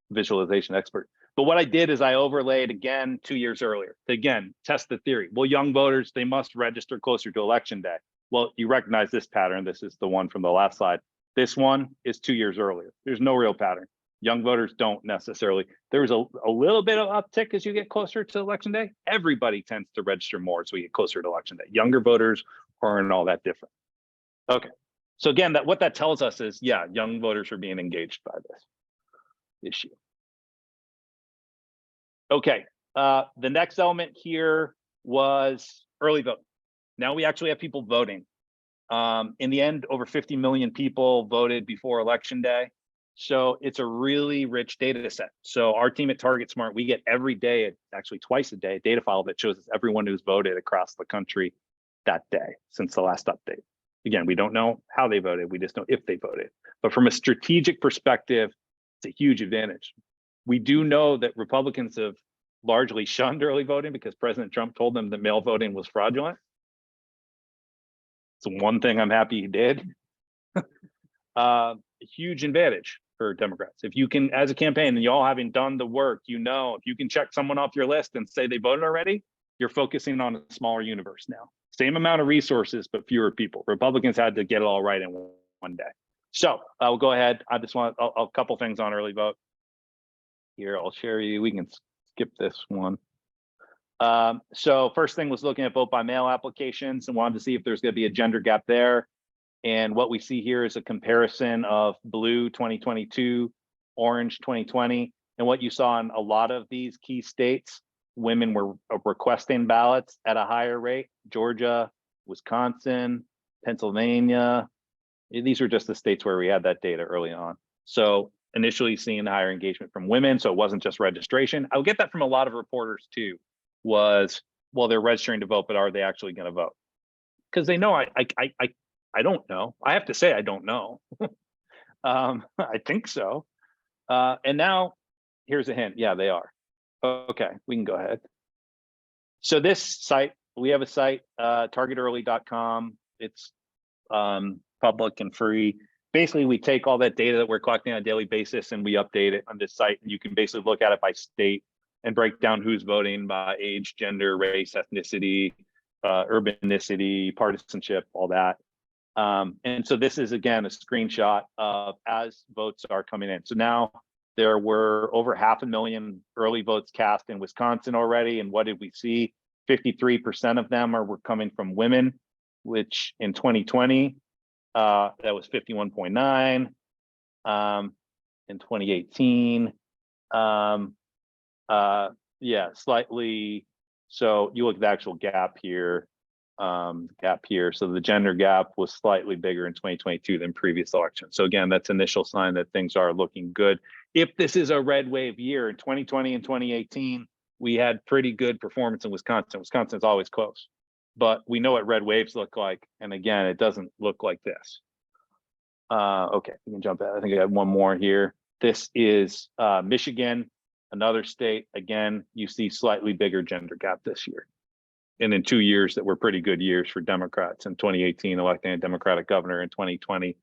Speaker 2: visualization expert. But what I did is I overlaid again 2 years earlier to again test the theory. Well, young voters, they must register closer to election day. Well, you recognize this pattern. This is the one from the last slide. This one is 2 years earlier. There's no real pattern. Young voters don't necessarily. There's a little bit of uptick as you get closer to election day. Everybody tends to register more as we get closer to election day. Younger voters aren't all that different. Okay, So again, what that tells us is, yeah, young voters are being engaged by this issue. Okay, the next element here was early vote. Now we actually have people voting. In the end, over 50 million people voted before Election Day. So it's a really rich data set. So our team at Target Smart, we get every day, actually twice a day, data file that shows us everyone who's voted across the country that day since the last update. Again, we don't know how they voted, we just know if they voted. But from a strategic perspective, it's a huge advantage. We do know that Republicans have largely shunned early voting because President Trump told them that mail voting was fraudulent. It's one thing I'm happy he did. A huge advantage for Democrats. If you can, as a campaign, and you all having done the work, you know, if you can check someone off your list and say they voted already, you're focusing on a smaller universe now. Same amount of resources, but fewer people. Republicans had to get it all right in one day. So I'll go ahead. I just want a couple things on early vote. Here, I'll share you. We can skip this one. So first thing was looking at vote by mail applications and wanted to see if there's going to be a gender gap there. And what we see here is a comparison of blue 2022, orange 2020. And what you saw in a lot of these key states, women were requesting ballots at a higher rate. Georgia, Wisconsin, Pennsylvania. These are just the states where we had that data early on. So initially seeing higher engagement from women. So it wasn't just registration. I would get that from a lot of reporters too, was, well, they're registering to vote, but are they actually going to vote? Because they know I don't know. I have to say I don't know. I think so. And now here's a hint. Yeah, they are. Okay, we can go ahead. So this site, we have a site, targetearly.com. It's public and free. Basically, we take all that data that we're collecting on a daily basis and we update it on this site. And you can basically look at it by state and break down who's voting by age, gender, race, ethnicity, urbanicity, partisanship, all that. And so this is, again, a screenshot of as votes are coming in. So now there were over 500,000 early votes cast in Wisconsin already. And what did we see? 53% of them were coming from women, which in 2020, that was 51.9. In 2018, yeah, slightly. So you look at the actual gap here. So the gender gap was slightly bigger in 2022 than previous elections. So again, that's initial sign that things are looking good. If this is a red wave year, in 2020 and 2018, we had pretty good performance in Wisconsin. Wisconsin's always close, but we know what red waves look like. And again, it doesn't look like this. Okay, we can jump out. I think I have one more here. This is Michigan, another state. Again, you see slightly bigger gender gap this year. And in 2 years that were pretty good years for Democrats, in 2018 electing a Democratic governor, in 2020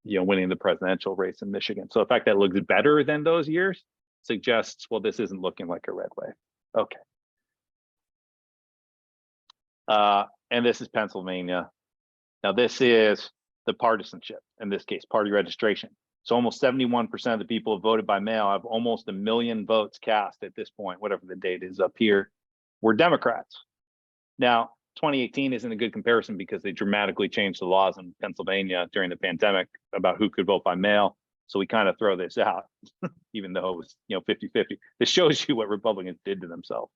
Speaker 2: winning the presidential race in Michigan. So the fact that it looks better than those years suggests, well, this isn't looking like a red wave. Okay. And this is Pennsylvania. Now this is the partisanship, in this case, party registration. So almost 71% of the people who voted by mail have almost 1 million votes cast at this point, whatever the date is up here, were Democrats. Now, 2018 isn't a good comparison because they dramatically changed the laws in Pennsylvania during the pandemic about who could vote by mail. So we kind of throw this out, even though it was 50-50. This shows you what Republicans did to themselves.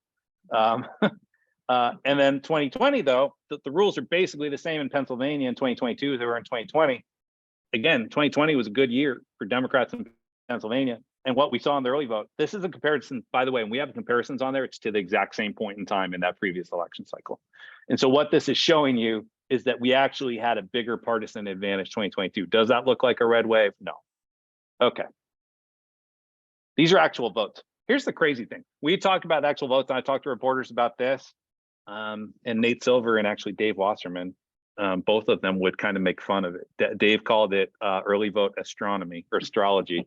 Speaker 2: And then 2020, though, the rules are basically the same in Pennsylvania in 2022 as they were in 2020. Again, 2020 was a good year for Democrats in Pennsylvania. And what we saw in the early vote, this is a comparison, by the way, and we have comparisons on there, it's to the exact same point in time in that previous election cycle. And so what this is showing you is that we actually had a bigger partisan advantage 2022. Does that look like a red wave? No. Okay. These are actual votes. Here's the crazy thing. We talked about actual votes, and I talked to reporters about this, and Nate Silver and actually Dave Wasserman, both of them would kind of make fun of it. Dave called it early vote astronomy or astrology.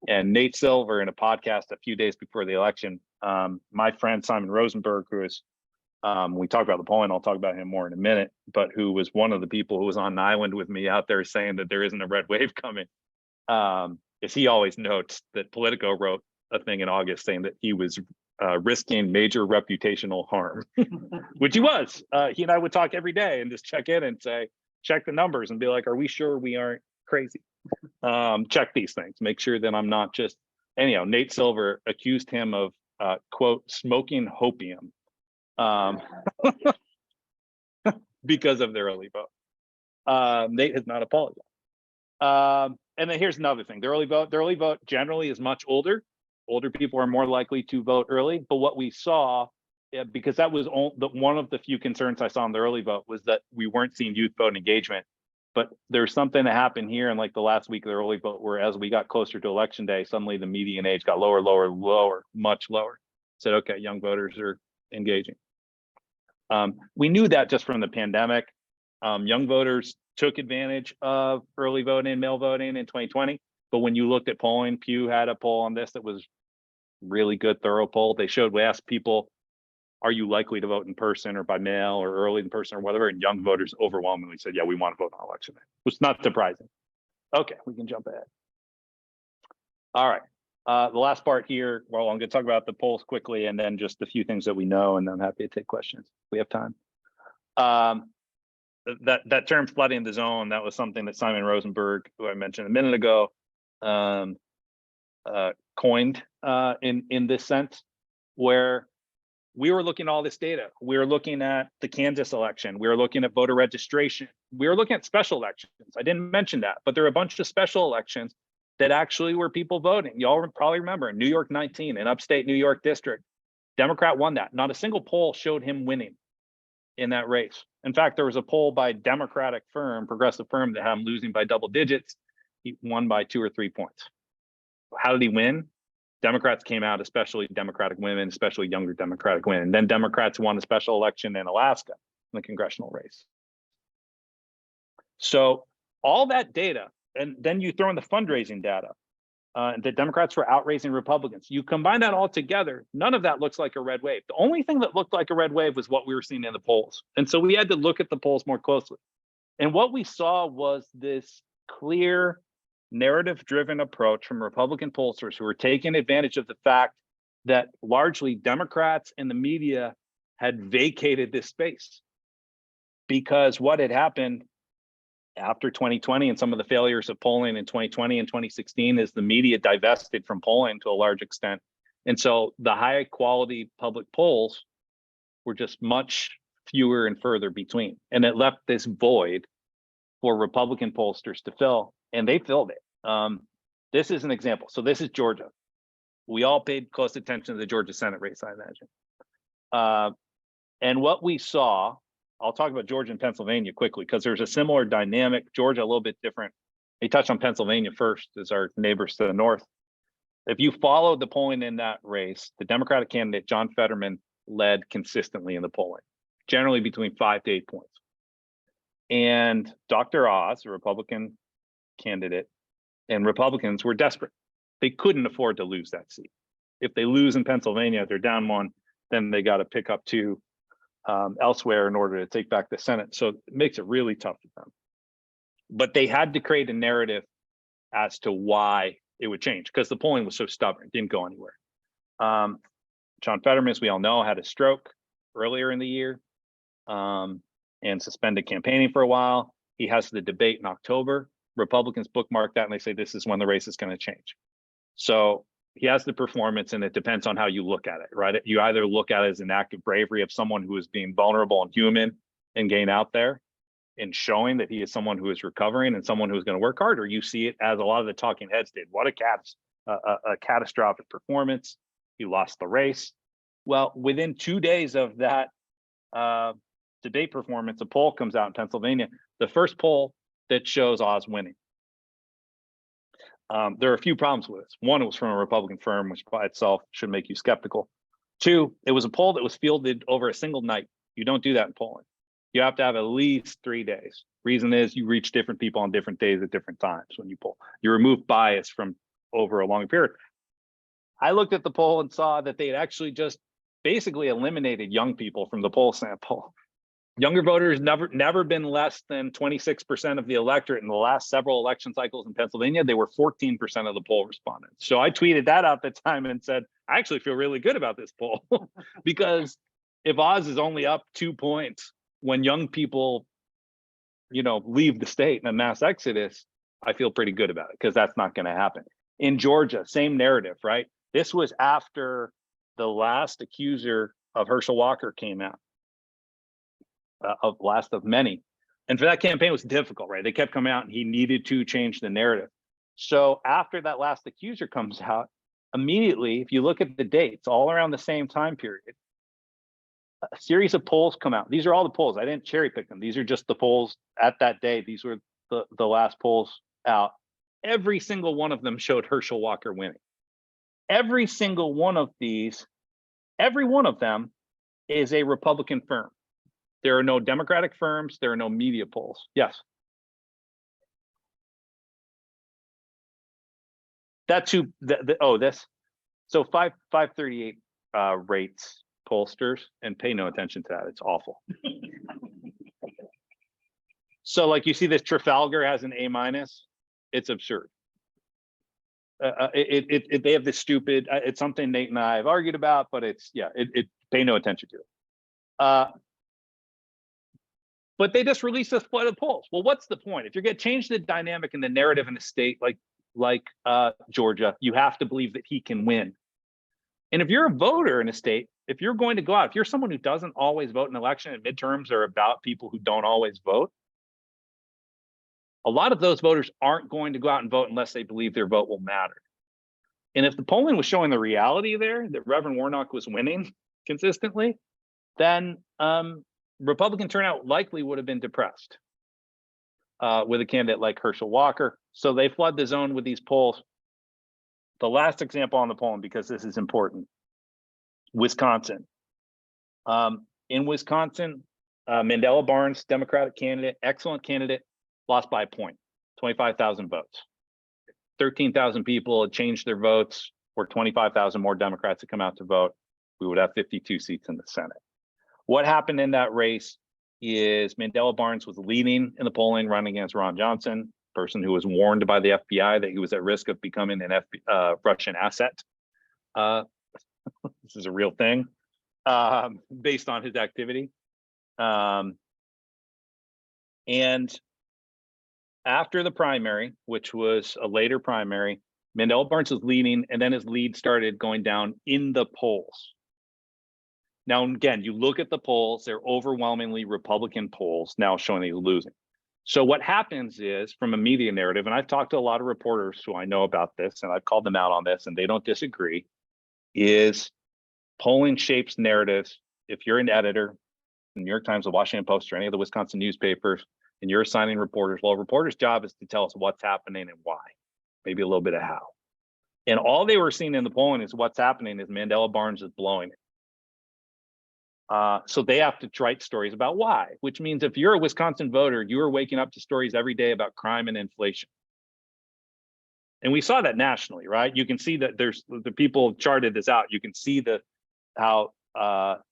Speaker 2: And Nate Silver, in a podcast a few days before the election, my friend Simon Rosenberg, who is, we talked about the polling, I'll talk about him more in a minute, but who was one of the people who was on an island with me out there saying that there isn't a red wave coming. Is he always notes that Politico wrote a thing in August saying that he was risking major reputational harm, which he was. He and I would talk every day and just check in and say, check the numbers and be like, are we sure we aren't crazy? Check these things, make sure that I'm not just, anyhow, Nate Silver accused him of, quote, smoking hopium because of the early vote. Nate has not apologized. And then here's another thing, the early vote generally is much older. Older people are more likely to vote early, but what we saw, because that was one of the few concerns I saw in the early vote, was that we weren't seeing youth vote engagement. But there's something that happened here in like the last week of the early vote, where as we got closer to election day, suddenly the median age got lower, much lower. Said, okay, young voters are engaging. We knew that just from the pandemic. Young voters took advantage of early voting, mail voting in 2020. But when you looked at polling, Pew had a poll on this that was really good, thorough poll. They asked people, are you likely to vote in person or by mail or early in person or whatever? And young voters overwhelmingly said, yeah, we want to vote on election day. Which is not surprising. Okay, we can jump ahead. All right. The last part here, well, I'm going to talk about the polls quickly and then just a few things that we know, and then I'm happy to take questions if we have time. That term flooding the zone, that was something that Simon Rosenberg, who I mentioned a minute ago, coined in this sense, where we were looking at all this data. We were looking at the Kansas election. We were looking at voter registration. We were looking at special elections. I didn't mention that, but there were a bunch of special elections that actually were people voting. Y'all probably remember New York 19, an upstate New York district. Democrat won that. Not a single poll showed him winning in that race. In fact, there was a poll by Democratic firm, progressive firm, that had him losing by double digits. He won by 2 or 3 points. How did he win? Democrats came out, especially Democratic women, especially younger Democratic women. And then Democrats won a special election in Alaska in the congressional race. So all that data, and then you throw in the fundraising data, the Democrats were outraising Republicans. You combine that all together, none of that looks like a red wave. The only thing that looked like a red wave was what we were seeing in the polls. And so we had to look at the polls more closely. And what we saw was this clear narrative-driven approach from Republican pollsters who were taking advantage of the fact that largely Democrats and the media had vacated this space. Because what had happened after 2020 and some of the failures of polling in 2020 and 2016 is the media divested from polling to a large extent. And so the high quality public polls were just much fewer and further between. And it left this void for Republican pollsters to fill, and they filled it. This is an example. So this is Georgia. We all paid close attention to the Georgia Senate race, I imagine. And what we saw, I'll talk about Georgia and Pennsylvania quickly because there's a similar dynamic. Georgia, a little bit different. We touch on Pennsylvania first as our neighbors to the north. If you followed the polling in that race, the Democratic candidate, John Fetterman, led consistently in the polling, generally between 5 to 8 points. And Dr. Oz, a Republican candidate, and Republicans were desperate. They couldn't afford to lose that seat. If they lose in Pennsylvania, they're down 1, then they got to pick up 2 elsewhere in order to take back the Senate. So it makes it really tough for them. But they had to create a narrative as to why it would change because the polling was so stubborn, it didn't go anywhere. John Fetterman, as we all know, had a stroke earlier in the year and suspended campaigning for a while. He has the debate in October. Republicans bookmark that and they say this is when the race is going to change. So he has the performance and it depends on how you look at it, right? You either look at it as an act of bravery of someone who is being vulnerable and human and getting out there and showing that he is someone who is recovering and someone who is going to work hard, or you see it as a lot of the talking heads did. What a catastrophic performance. He lost the race. Well, within 2 days of that debate performance, a poll comes out in Pennsylvania, the first poll that shows Oz winning. There are a few problems with this. One, it was from a Republican firm, which by itself should make you skeptical. 2, it was a poll that was fielded over a single night. You don't do that in polling. You have to have at least 3 days. Reason is you reach different people on different days at different times when you poll. You remove bias from over a long period. I looked at the poll and saw that they had actually just basically eliminated young people from the poll sample. Younger voters never been less than 26% of the electorate in the last several election cycles in Pennsylvania. They were 14% of the poll respondents. So I tweeted that out at the time and said, I actually feel really good about this poll because if Oz is only up 2 points when young people leave the state in a mass exodus, I feel pretty good about it because that's not going to happen. In Georgia, same narrative, right? This was after the last accuser of Herschel Walker came out, of last of many. And for that campaign, it was difficult, right? They kept coming out and he needed to change the narrative. So after that last accuser comes out, immediately, if you look at the dates, all around the same time period, a series of polls come out. These are all the polls. I didn't cherry pick them. These are just the polls at that day. These were the last polls out. Every single one of them showed Herschel Walker winning. Every single one of these, every one of them is a Republican firm. There are no Democratic firms. There are no media polls. Yes. That's who, this. So 538 rates pollsters, and pay no attention to that. It's awful. So like you see this Trafalgar has an A-. It's absurd. They have this stupid, it's something Nate and I have argued about, but it's, pay no attention to it. But they just released a split of polls. Well, what's the point? If you're going to change the dynamic and the narrative in a state like Georgia, you have to believe that he can win. And if you're a voter in a state, if you're going to go out, if you're someone who doesn't always vote in an election, and midterms are about people who don't always vote, a lot of those voters aren't going to go out and vote unless they believe their vote will matter. And if the polling was showing the reality there, that Reverend Warnock was winning consistently, then Republican turnout likely would have been depressed with a candidate like Herschel Walker. So they flood the zone with these polls. The last example on the polling, because this is important, Wisconsin. In Wisconsin, Mandela Barnes, Democratic candidate, excellent candidate, lost by a point, 25,000 votes. 13,000 people had changed their votes, or 25,000 more Democrats had come out to vote. We would have 52 seats in the Senate. What happened in that race is Mandela Barnes was leading in the polling, running against Ron Johnson, person who was warned by the FBI that he was at risk of becoming an Russian asset. This is a real thing, based on his activity. And after the primary, which was a later primary, Mandela Barnes was leading, and then his lead started going down in the polls. Now, again, you look at the polls, they're overwhelmingly Republican polls now showing he's losing. So what happens is, from a media narrative, and I've talked to a lot of reporters who I know about this, and I've called them out on this, and they don't disagree, is polling shapes narratives. If you're an editor, the New York Times, the Washington Post, or any of the Wisconsin newspapers, and you're assigning reporters, well, a reporter's job is to tell us what's happening and why, maybe a little bit of how. And all they were seeing in the polling is what's happening is Mandela Barnes is blowing it. So they have to write stories about why, which means if you're a Wisconsin voter, you are waking up to stories every day about crime and inflation. And we saw that nationally, right? You can see that there's the people charted this out. You can see how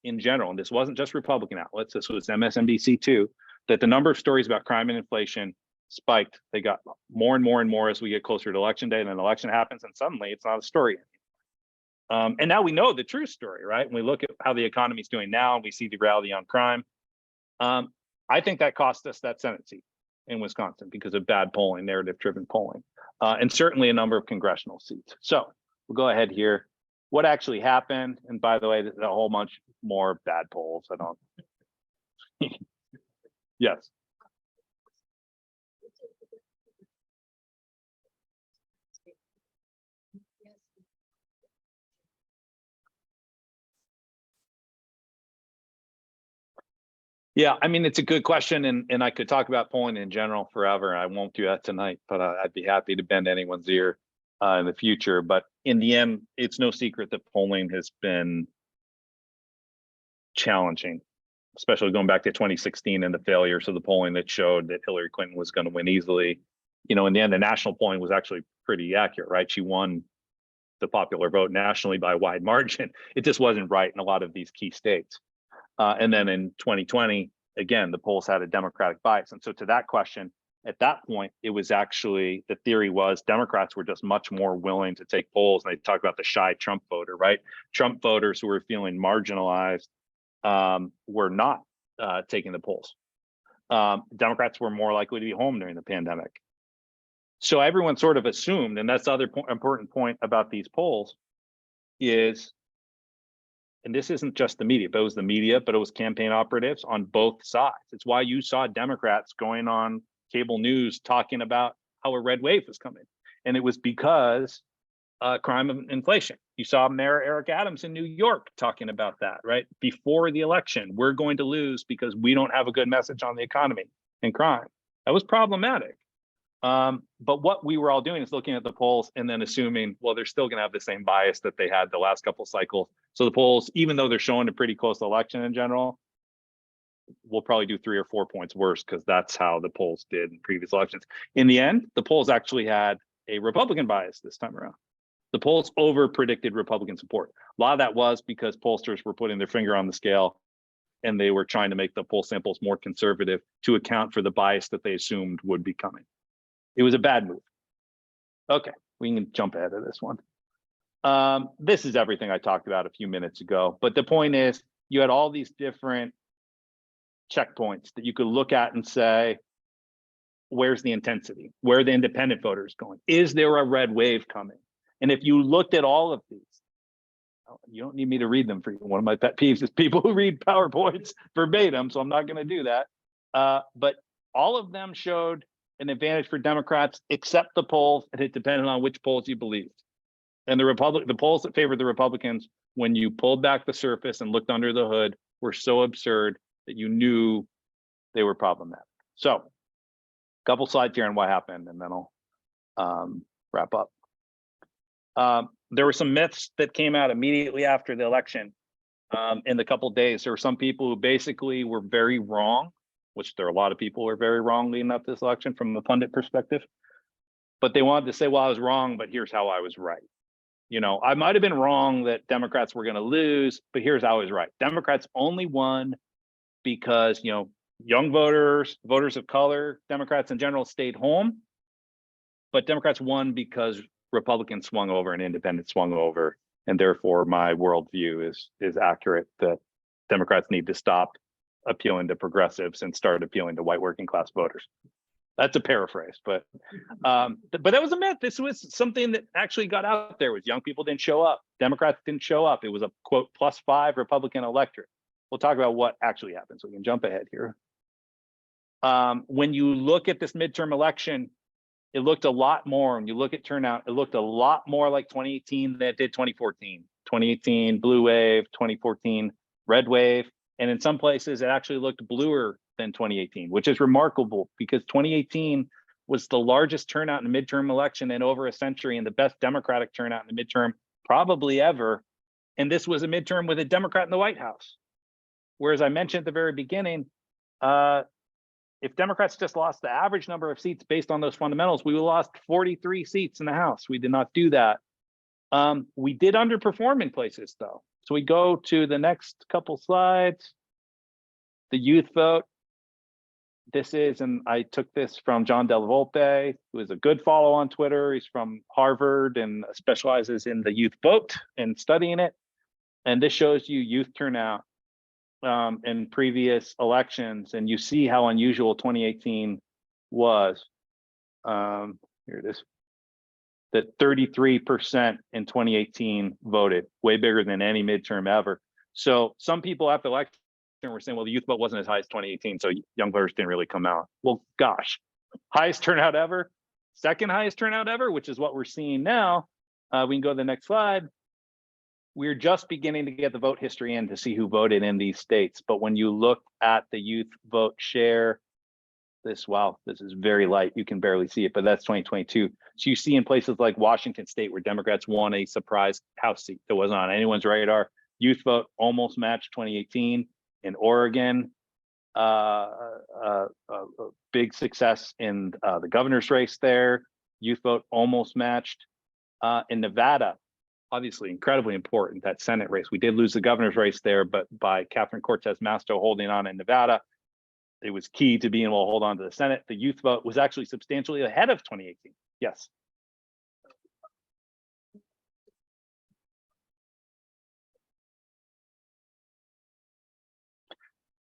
Speaker 2: in general, and this wasn't just Republican outlets, this was MSNBC too, that the number of stories about crime and inflation spiked. They got more and more and more as we get closer to election day, and then election happens, and suddenly it's not a story. And now we know the true story, right? When we look at how the economy is doing now, and we see the reality on crime. I think that cost us that Senate seat in Wisconsin because of bad polling, narrative-driven polling, and certainly a number of congressional seats. So we'll go ahead here. What actually happened? And by the way, there's a whole bunch more bad polls. I don't. Yes. Yeah, I mean, it's a good question, and I could talk about polling in general forever. I won't do that tonight, but I'd be happy to bend anyone's ear in the future. But in the end, it's no secret that polling has been challenging, especially going back to 2016 and the failures of the polling that showed that Hillary Clinton was going to win easily. You know, in the end, the national polling was actually pretty accurate, right? She won the popular vote nationally by a wide margin. It just wasn't right in a lot of these key states. And then in 2020, again, the polls had a Democratic bias. And so to that question, at that point, it was actually, the theory was Democrats were just much more willing to take polls. And they talk about the shy Trump voter, right? Trump voters who were feeling marginalized were not taking the polls. Democrats were more likely to be home during the pandemic. So everyone sort of assumed, and that's the other important point about these polls is, and this isn't just the media, but it was the media, but it was campaign operatives on both sides. It's why you saw Democrats going on cable news talking about how a red wave was coming. And it was because crime and inflation. You saw Mayor Eric Adams in New York talking about that, right? Before the election, we're going to lose because we don't have a good message on the economy and crime. That was problematic. But what we were all doing is looking at the polls and then assuming, well, they're still going to have the same bias that they had the last couple of cycles. So the polls, even though they're showing a pretty close election in general, we'll probably do 3 or 4 points worse because that's how the polls did in previous elections. In the end, the polls actually had a Republican bias this time around. The polls over predicted Republican support. A lot of that was because pollsters were putting their finger on the scale and they were trying to make the poll samples more conservative to account for the bias that they assumed would be coming. It was a bad move. Okay, we can jump ahead of this one. This is everything I talked about a few minutes ago, but the point is you had all these different checkpoints that you could look at and say, where's the intensity? Where are the independent voters going? Is there a red wave coming? And if you looked at all of these, you don't need me to read them for you. One of my pet peeves is people who read PowerPoints verbatim, so I'm not going to do that. But all of them showed an advantage for Democrats, except the polls, and it depended on which polls you believed. And the polls that favored the Republicans, when you pulled back the surface and looked under the hood, were so absurd that you knew they were problematic. So, a couple slides here on what happened, and then I'll wrap up. There were some myths that came out immediately after the election. In the couple days, there were some people who basically were very wrong, which there are a lot of people who are very wrong leading up to this election from a pundit perspective. But they wanted to say, well, I was wrong, but here's how I was right. You know, I might have been wrong that Democrats were going to lose, but here's how I was right. Democrats only won because, you know, young voters, voters of color, Democrats in general stayed home. But Democrats won because Republicans swung over and independents swung over. And therefore, my worldview is accurate that Democrats need to stop appealing to progressives and start appealing to white working class voters. That's a paraphrase, but that was a myth. This was something that actually got out there. Was young people didn't show up. Democrats didn't show up. It was a quote +5 Republican electorate. We'll talk about what actually happened. So we can jump ahead here. When you look at this midterm election, it looked a lot more, when you look at turnout, it looked a lot more like 2018 than it did 2014. 2018, blue wave, 2014, red wave. And in some places, it actually looked bluer than 2018, which is remarkable because 2018 was the largest turnout in a midterm election in over a century and the best Democratic turnout in a midterm probably ever. And this was a midterm with a Democrat in the White House. Whereas I mentioned at the very beginning, if Democrats just lost the average number of seats based on those fundamentals, we would have lost 43 seats in the House. We did not do that. We did underperform in places, though. So we go to the next couple slides. The youth vote. This is, and I took this from John Del Volpe, who is a good follow on Twitter. He's from Harvard and specializes in the youth vote and studying it. And this shows you youth turnout in previous elections, and you see how unusual 2018 was. Here it is. That 33% in 2018 voted, way bigger than any midterm ever. So some people after the election were saying, well, the youth vote wasn't as high as 2018, so young voters didn't really come out. Well, gosh, highest turnout ever, second highest turnout ever, which is what we're seeing now. We can go to the next slide. We're just beginning to get the vote history in to see who voted in these states. But when you look at the youth vote share, this is very light. You can barely see it, but that's 2022. So you see in places like Washington State where Democrats won a surprise House seat that wasn't on anyone's radar. Youth vote almost matched 2018. In Oregon, big success in the governor's race there. Youth vote almost matched. In Nevada, obviously incredibly important, that Senate race. We did lose the governor's race there, but by Catherine Cortez Masto holding on in Nevada, it was key to being able to hold on to the Senate. The youth vote was actually substantially ahead of 2018. Yes.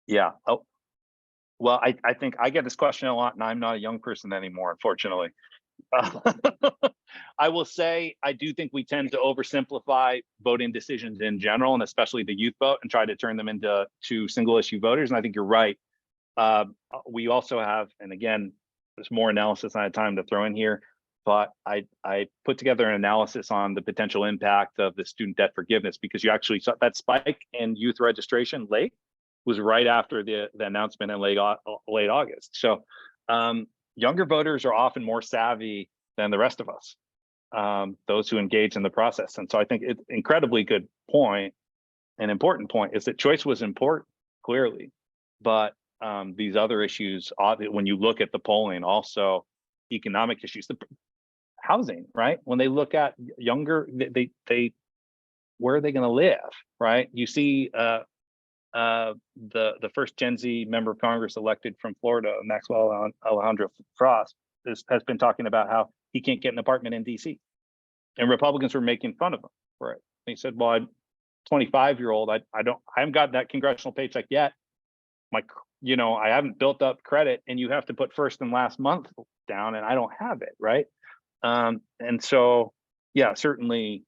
Speaker 2: Yeah. Oh, Well, I think I get this question a lot, and I'm not a young person anymore, unfortunately. I will say, I do think we tend to oversimplify voting decisions in general, and especially the youth vote, and try to turn them into single issue voters. And I think you're right. We also have, and again, there's more analysis I had time to throw in here, but I put together an analysis on the potential impact of the student debt forgiveness, because you actually saw that spike in youth registration late was right after the announcement in late August. So younger voters are often more savvy than the rest of us, those who engage in the process. And so I think it's incredibly good point. An important point is that choice was important, clearly, but these other issues, when you look at the polling, also economic issues, the housing, right? When they look at younger, they where are they going to live, right? You see the first Gen Z member of Congress elected from Florida, Maxwell Alejandro Frost, has been talking about how he can't get an apartment in DC, and Republicans were making fun of him for it. And he said, "Well, I'm 25-year-old. I haven't got that congressional paycheck yet. I haven't built up credit, and you have to put first and last month down, and I don't have it, right?" And so, yeah, certainly,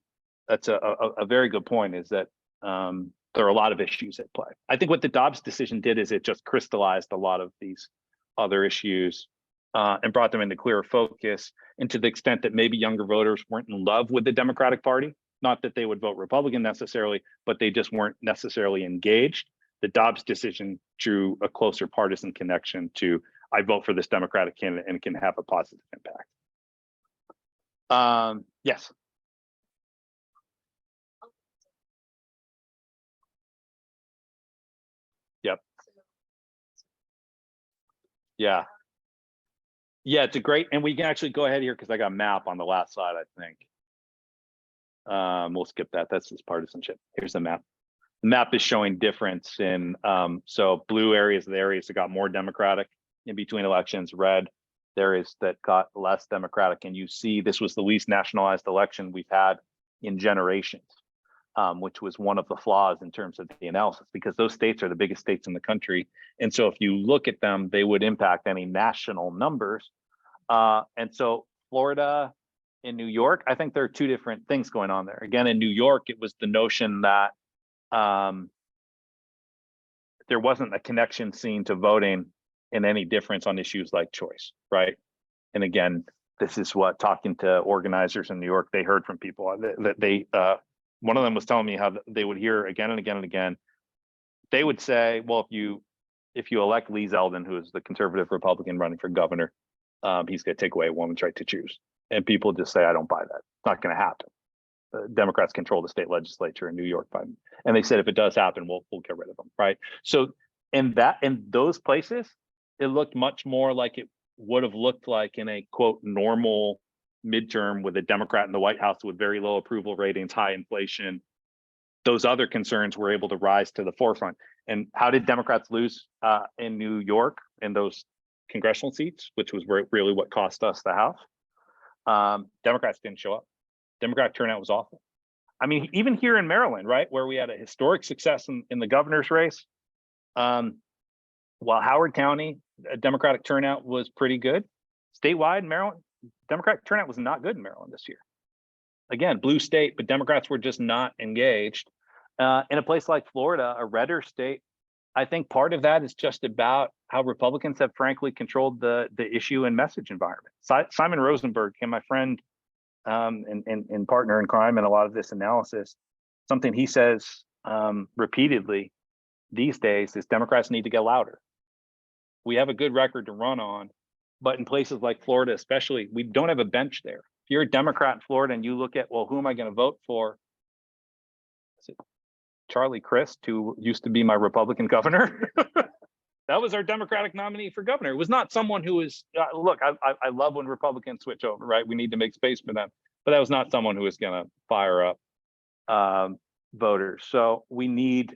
Speaker 2: that's a very good point. Is that there are a lot of issues at play. I think what the Dobbs decision did is it just crystallized a lot of these other issues and brought them into clearer focus. And to the extent that maybe younger voters weren't in love with the Democratic Party, not that they would vote Republican necessarily, but they just weren't necessarily engaged. The Dobbs decision drew a closer partisan connection to, I vote for this Democratic candidate and it can have a positive impact. Yes. Yep. Yeah. Yeah, it's a great, and we can actually go ahead here because I got a map on the last slide, I think. We'll skip that. That's just partisanship. Here's the map. The map is showing difference in, so blue areas, the areas that got more Democratic in between elections, red, the areas that got less Democratic. And you see this was the least nationalized election we've had in generations, which was one of the flaws in terms of the analysis, because those states are the biggest states in the country. And so if you look at them, they would impact any national numbers. And so Florida and New York, I think there are two different things going on there. Again, in New York, it was the notion that there wasn't a connection seen to voting in any difference on issues like choice, right? And again, this is what, talking to organizers in New York, they heard from people that they one of them was telling me how they would hear again and again and again. They would say, well, if you elect Lee Zeldin, who is the conservative Republican running for governor, he's going to take away a woman's right to choose. And people just say, I don't buy that. It's not going to happen. Democrats control the state legislature in New York, and they said if it does happen, we'll get rid of them, right? So in those places, it looked much more like it would have looked like in a quote normal midterm with a Democrat in the White House with very low approval ratings, high inflation. Those other concerns were able to rise to the forefront. And how did Democrats lose in New York in those congressional seats, which was really what cost us the House? Democrats didn't show up. Democratic turnout was awful. I mean, even here in Maryland, right, where we had a historic success in the governor's race, while Howard County, Democratic turnout was pretty good. Statewide, Maryland, Democratic turnout was not good in Maryland this year. Again, blue state, but Democrats were just not engaged. In a place like Florida, a redder state, I think part of that is just about how Republicans have frankly controlled the issue and message environment. Simon Rosenberg, and my friend and partner in crime in a lot of this analysis, something he says repeatedly these days is Democrats need to get louder. We have a good record to run on, but in places like Florida especially, we don't have a bench there. If you're a Democrat in Florida and you look at, well, who am I going to vote for? Is it Charlie Crist, who used to be my Republican governor? That was our Democratic nominee for governor. It was not someone who was, look, I love when Republicans switch over, right? We need to make space for them. But that was not someone who was going to fire up voters. So we need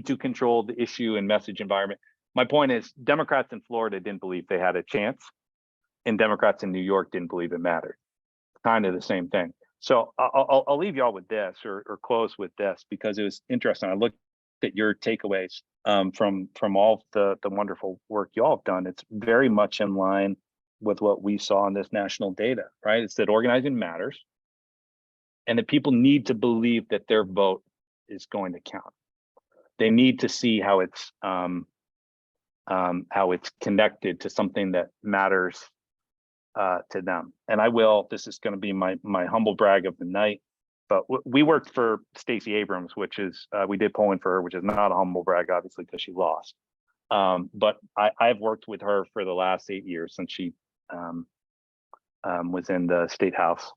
Speaker 2: to control the issue and message environment. My point is, Democrats in Florida didn't believe they had a chance, and Democrats in New York didn't believe it mattered. Kind of the same thing. So I'll leave y'all with this, or close with this, because it was interesting. I looked at your takeaways from all the wonderful work you all have done. It's very much in line with what we saw in this national data, right? It's that organizing matters, and that people need to believe that their vote is going to count. They need to see how it's connected to something that matters to them. And this is going to be my humble brag of the night, but we worked for Stacey Abrams, which is, we did polling for her, which is not a humble brag, obviously, because she lost. But I've worked with her for the last 8 years since she was in the State House.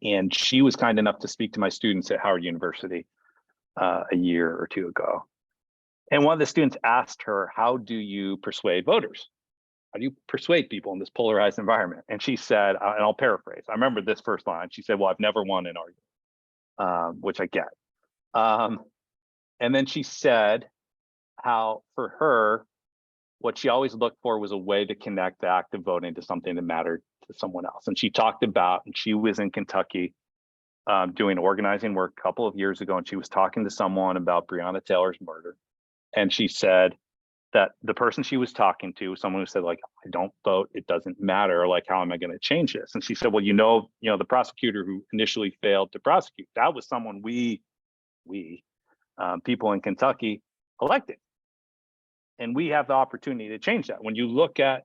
Speaker 2: And she was kind enough to speak to my students at Howard University a year or two ago. And one of the students asked her, how do you persuade voters? How do you persuade people in this polarized environment? And she said, and I'll paraphrase, I remember this first line. She said, well, I've never won an argument, which I get. And then she said how for her, what she always looked for was a way to connect the act of voting to something that mattered to someone else. And she talked about, and she was in Kentucky doing organizing work a couple of years ago, and she was talking to someone about Breonna Taylor's murder. And she said that the person she was talking to, someone who said, like, I don't vote, it doesn't matter, like, how am I going to change this? And she said, well, the prosecutor who initially failed to prosecute, that was someone we people in Kentucky elected. And we have the opportunity to change that. When you look at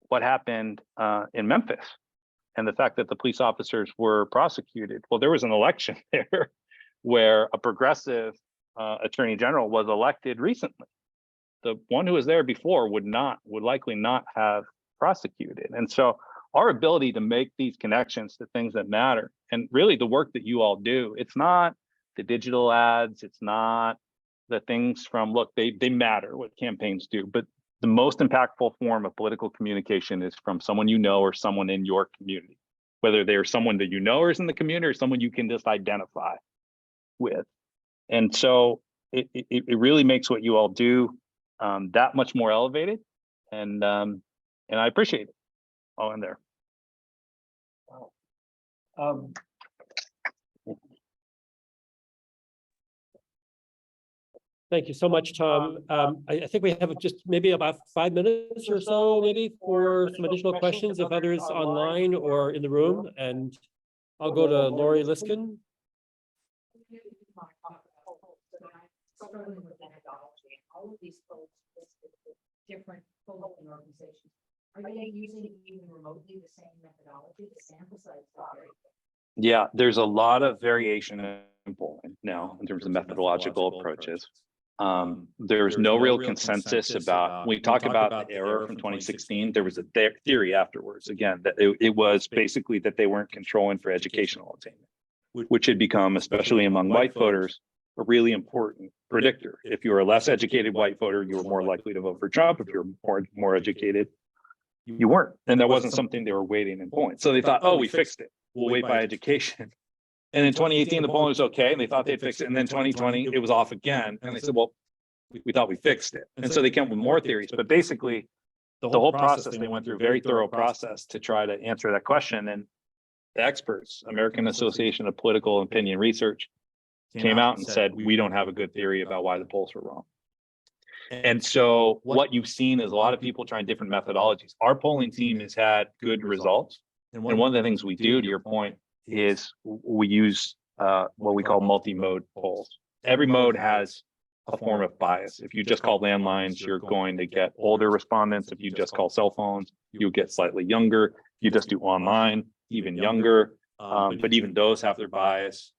Speaker 2: what happened in Memphis and the fact that the police officers were prosecuted, well, there was an election there where a progressive attorney general was elected recently. The one who was there before would likely not have prosecuted. And so our ability to make these connections to things that matter, and really the work that you all do, it's not the digital ads, it's not the things from, look, they matter what campaigns do, but the most impactful form of political communication is from someone you know or someone in your community, whether they're someone that you know or is in the community or someone you can just identify with. And so it really makes what you all do that much more elevated, and I appreciate it all in there.
Speaker 1: Thank you so much, Tom. I think we have just maybe about 5 minutes or so, maybe, for some additional questions of others online or in the room. And I'll go to Lori Liskin.
Speaker 3: Struggling with methodology, and all of these folks listed with different polling organizations, are they using even remotely the same methodology? The sample size is very good.
Speaker 2: Yeah, there's a lot of variation in polling now in terms of methodological approaches. There's no real consensus about, when we talk about the error from 2016, there was a theory afterwards, again, that it was basically that they weren't controlling for educational attainment, which had become, especially among white voters, a really important predictor. If you were a less educated white voter, you were more likely to vote for Trump. If you're more educated, you weren't. And that wasn't something they were weighting in polling. So they thought, oh, we fixed it. We'll weight by education. And in 2018, the polling was okay, and they thought they'd fix it. And then 2020, it was off again. And they said, well, we thought we fixed it. And so they came up with more theories. But basically, the whole process, they went through a very thorough process to try to answer that question. And the experts, American Association of Political Opinion Research, came out and said, we don't have a good theory about why the polls were wrong. And so what you've seen is a lot of people trying different methodologies. Our polling team has had good results. And one of the things we do, to your point, is we use what we call multi-mode polls. Every mode has a form of bias. If you just call landlines, you're going to get older respondents. If you just call cell phones, you'll get slightly younger. If you just do online, even younger. But even those have their bias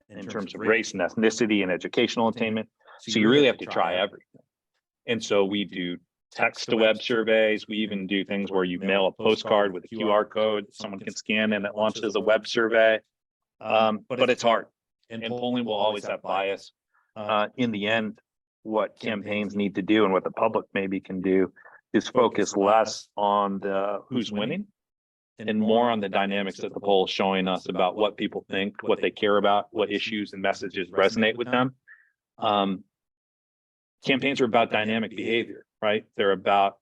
Speaker 2: in terms of race and ethnicity and educational attainment. So you really have to try everything. And so we do text to web surveys. We even do things where you mail a postcard with a QR code someone can scan and it launches a web survey. But it's hard. And polling will always have bias. In the end, what campaigns need to do and what the public maybe can do is focus less on the who's winning and more on the dynamics that the poll is showing us about what people think, what they care about, what issues and messages resonate with them. Campaigns are about dynamic behavior, right? They're about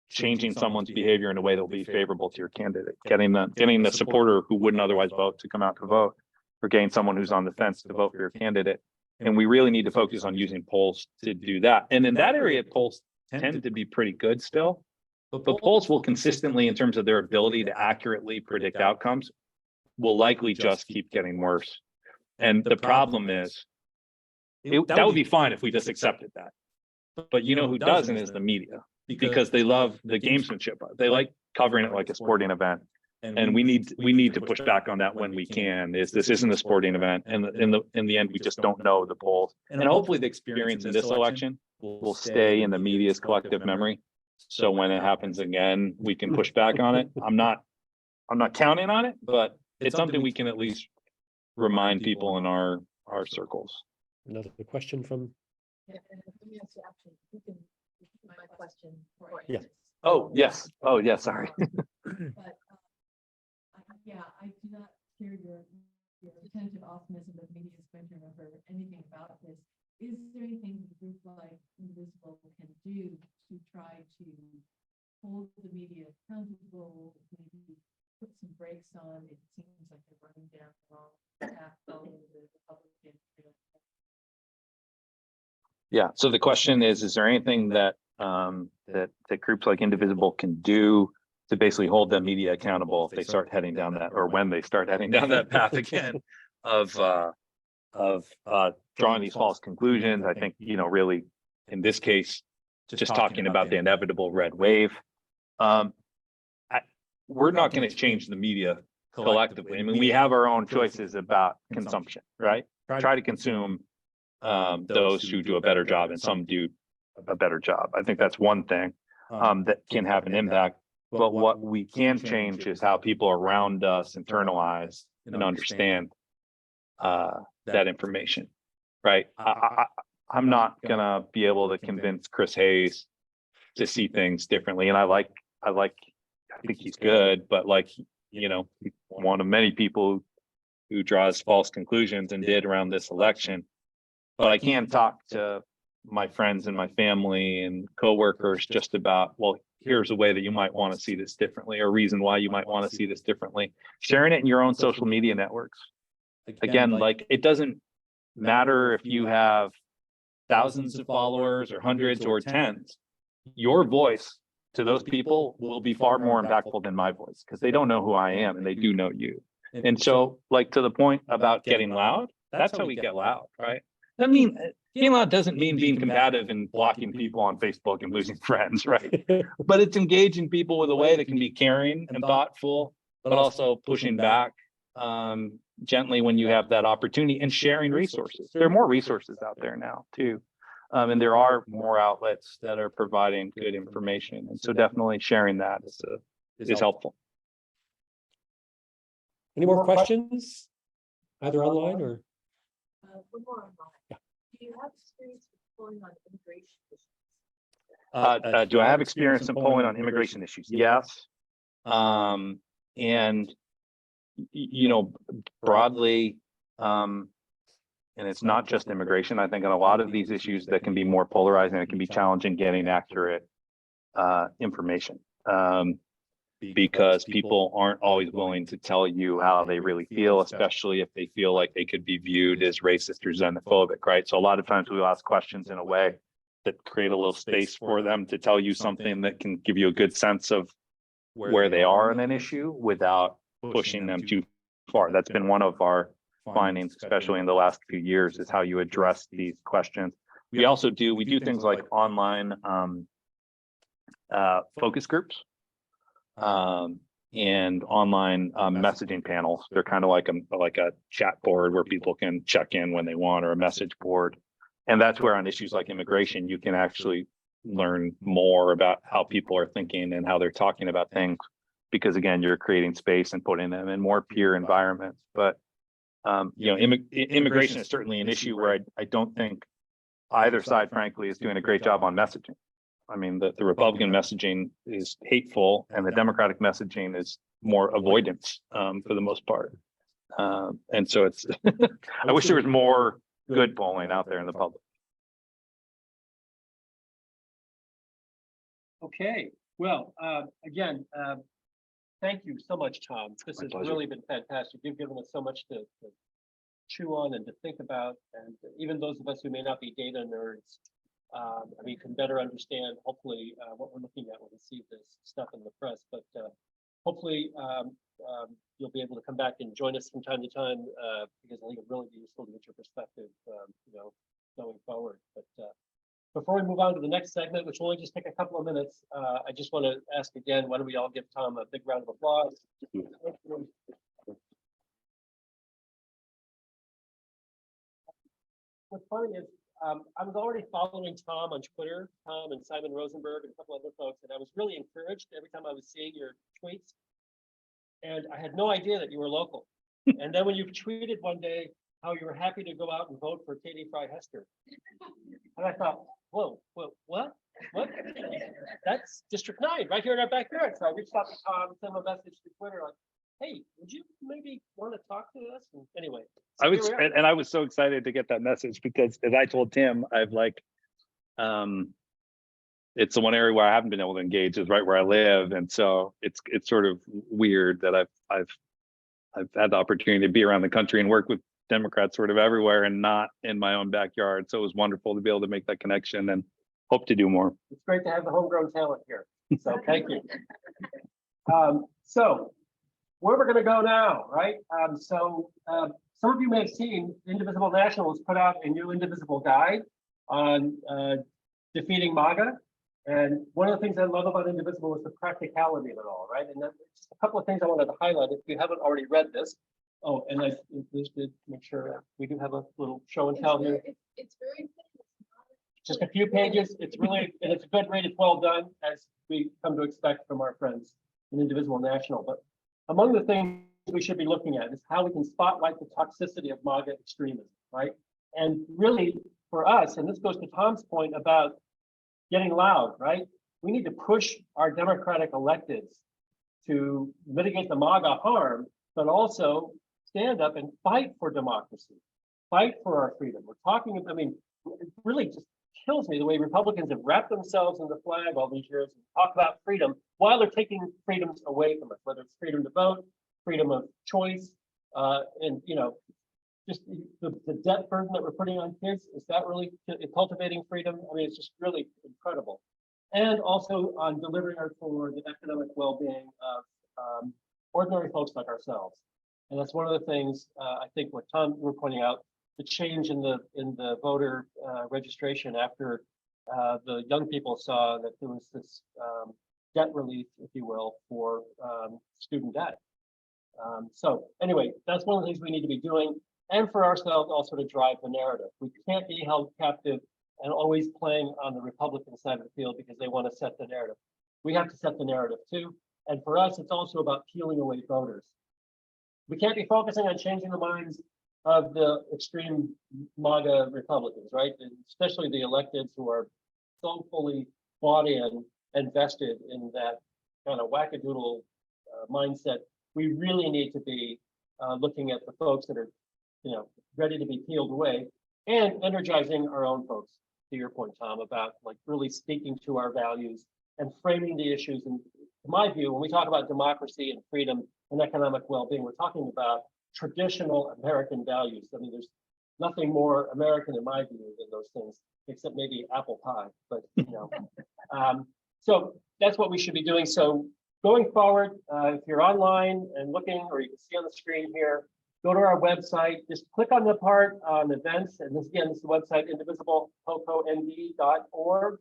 Speaker 2: changing someone's behavior in a way that will be favorable to your candidate, getting the supporter who wouldn't otherwise vote to come out to vote, or getting someone who's on the fence to vote for your candidate. And we really need to focus on using polls to do that. And in that area, polls tend to be pretty good still. But polls will consistently, in terms of their ability to accurately predict outcomes, will likely just keep getting worse. And the problem is, that would be fine if we just accepted that. But you know who doesn't is the media, because they love the gamesmanship. They like covering it like a sporting event. And we need to push back on that when we can. This isn't a sporting event, and in the end, we just don't know the polls. And hopefully, the experience in this election will stay in the media's collective memory. So when it happens again, we can push back on it. I'm not counting on it, but it's something we can at least remind people in our circles.
Speaker 1: Another question from,
Speaker 3: Yeah, and let me ask you, actually, you can repeat my question for
Speaker 1: Yeah.
Speaker 3: answers.
Speaker 2: Oh yes. Oh yeah. Sorry.
Speaker 3: But, yeah, I do not share your attentive optimism that media is going to remember anything about this. Is there anything a group like Indivisible can do to try to hold the media accountable, maybe put some brakes on? It seems like they're running down the wrong path, following the Republican.
Speaker 2: Yeah. So the question is there anything that that groups like Indivisible can do to basically hold the media accountable if they start heading down that, or when they start heading down that path again of drawing these false conclusions? I think, really in this case, just talking about the inevitable red wave. We're not going to change the media collectively. I mean, we have our own choices about consumption, right? Try to consume those who do a better job, and some do a better job. I think that's one thing that can have an impact. But what we can change is how people around us internalize and understand that information, right? I'm not gonna be able to convince Chris Hayes to see things differently, and I think he's good, but one of many people who draws false conclusions and did around this election. But I can talk to my friends and my family and coworkers just about, well, here's a way that you might want to see this differently, or a reason why you might want to see this differently. Sharing it in your own social media networks. Again, it doesn't matter if you have thousands of followers or hundreds or tens. Your voice to those people will be far more impactful than my voice, because they don't know who I am and they do know you. And so, to the point about getting loud, that's how we get loud, right? I mean, being loud doesn't mean being combative and blocking people on Facebook and losing friends, right? But it's engaging people with a way that can be caring and thoughtful, but also pushing back gently when you have that opportunity, and sharing resources. There are more resources out there now too. And there are more outlets that are providing good information. And so definitely sharing that is helpful.
Speaker 1: any more questions? Either online or?
Speaker 3: One more online.
Speaker 1: Yeah.
Speaker 3: Do you have experience with pulling on immigration issues?
Speaker 2: Do I have experience in polling on immigration issues? Yes. And broadly, and it's not just immigration. I think on a lot of these issues that can be more polarizing, it can be challenging getting accurate information, because people aren't always willing to tell you how they really feel, especially if they feel like they could be viewed as racist or xenophobic, right? So a lot of times we'll ask questions in a way that create a little space for them to tell you something that can give you a good sense of where they are in an issue without pushing them too far. That's been one of our findings, especially in the last few years, is how you address these questions. We do things like online focus groups and online messaging panels. They're kind of like a chat board where people can check in when they want, or a message board. And that's where on issues like immigration, you can actually learn more about how people are thinking and how they're talking about things, because again, you're creating space and putting them in more peer environments. But immigration is certainly an issue where I don't think either side, frankly, is doing a great job on messaging. I mean, the Republican messaging is hateful, and the Democratic messaging is more avoidance for the most part. And so it's, I wish there was more good polling out there in the public.
Speaker 1: Okay, well, again, thank you so much, Tom. This
Speaker 2: My
Speaker 1: has
Speaker 2: pleasure.
Speaker 1: really been fantastic. You've given us so much to chew on and to think about. And even those of us who may not be data nerds, I mean, can better understand, hopefully, what we're looking at when we see this stuff in the press. But hopefully, you'll be able to come back and join us from time to time, because I think it'll really be useful to get your perspective, going forward. But before we move on to the next segment, which will only just take a couple of minutes, I just want to ask again, why don't we all give Tom a big round of applause? What's funny is I was already following Tom on Twitter, Tom and Simon Rosenberg and a couple other folks, and I was really encouraged every time I was seeing your tweets. And I had no idea that you were local. And then when you tweeted one day how you were happy to go out and vote for Katie Fry Hester, and I thought, whoa, what? That's District 9 right here in our backyard. So I reached out to Tom, sent him a message to Twitter like, hey, would you maybe want to talk to us? And anyway, so
Speaker 2: I was,
Speaker 1: here we are.
Speaker 2: and I was so excited to get that message because as I told Tim, I've like, it's the one area where I haven't been able to engage is right where I live. And so it's sort of weird that I've had the opportunity to be around the country and work with Democrats sort of everywhere and not in my own backyard. So it was wonderful to be able to make that connection and hope to do more.
Speaker 1: It's great to have the homegrown talent here. So thank you. So where we're going to go now, right? Some of you may have seen Indivisible National has put out a new Indivisible guide on defeating MAGA. And one of the things I love about Indivisible is the practicality of it all, right? And just a couple of things I wanted to highlight if you haven't already read this. Oh, and I just did make sure we do have a little show and tell here.
Speaker 3: It's very thin.
Speaker 1: Just a few pages. It's really, and it's a good rate. It's well done, as we come to expect from our friends in Indivisible National. But among the things we should be looking at is how we can spotlight the toxicity of MAGA extremism, right? And really, for us, and this goes to Tom's point about getting loud, right? We need to push our Democratic electeds to mitigate the MAGA harm, but also stand up and fight for democracy, fight for our freedom. We're talking, I mean, it really just kills me the way Republicans have wrapped themselves in the flag all these years and talk about freedom while they're taking freedoms away from us, whether it's freedom to vote, freedom of choice, and just the debt burden that we're putting on kids. Is that really cultivating freedom? I mean, it's just really incredible. And also on delivering for the economic well-being of ordinary folks like ourselves. And that's one of the things I think what Tom you were pointing out, the change in the voter registration after the young people saw that there was this debt relief, if you will, for student debt. So anyway, that's one of the things we need to be doing, and for ourselves also to drive the narrative. We can't be held captive and always playing on the Republican side of the field because they want to set the narrative. We have to set the narrative too. And for us, it's also about peeling away voters. We can't be focusing on changing the minds of the extreme MAGA Republicans, right? And especially the electeds who are so fully bought in and vested in that kind of wackadoodle mindset. We really need to be looking at the folks that are, ready to be peeled away and energizing our own folks, to your point, Tom, about like really speaking to our values and framing the issues. And in my view, when we talk about democracy and freedom and economic well-being, we're talking about traditional American values. I mean, there's nothing more American in my view than those things, except maybe apple pie. But so that's what we should be doing. So going forward, if you're online and looking, or you can see on the screen here, go to our website. Just click on the part on events, and this again, this is the website IndivisibleHoCoMD.org.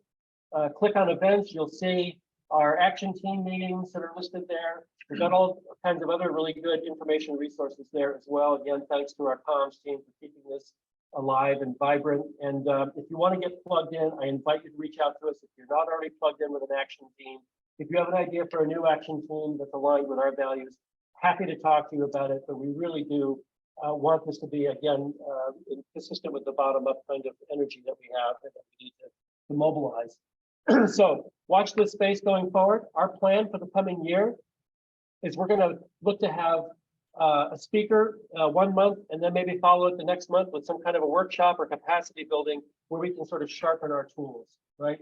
Speaker 1: Click on events. You'll see our action team meetings that are listed there. We've got all kinds of other really good information resources there as well. Again, thanks to our comms team for keeping this alive and vibrant. And if you want to get plugged in, I invite you to reach out to us if you're not already plugged in with an action team. If you have an idea for a new action team that's aligned with our values, happy to talk to you about it. But we really do want this to be, again, consistent with the bottom-up kind of energy that we have and that we need to mobilize. So watch this space going forward. Our plan for the coming year is we're going to look to have a speaker 1 month, and then maybe follow it the next month with some kind of a workshop or capacity building where we can sort of sharpen our tools, right?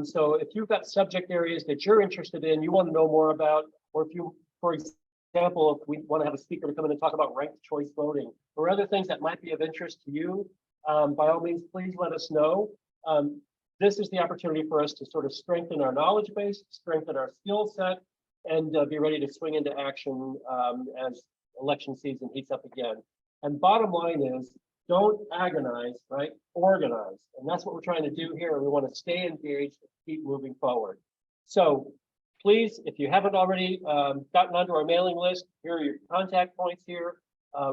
Speaker 1: So if you've got subject areas that you're interested in, you want to know more about, or if you, for example, if we want to have a speaker to come in and talk about ranked choice voting or other things that might be of interest to you, by all means, please let us know. This is the opportunity for us to sort of strengthen our knowledge base, strengthen our skill set, and be ready to swing into action as election season heats up again. And bottom line is, don't agonize, right? Organize. And that's what we're trying to do here. We want to stay engaged and keep moving forward. So please, if you haven't already gotten onto our mailing list, here are your contact points here.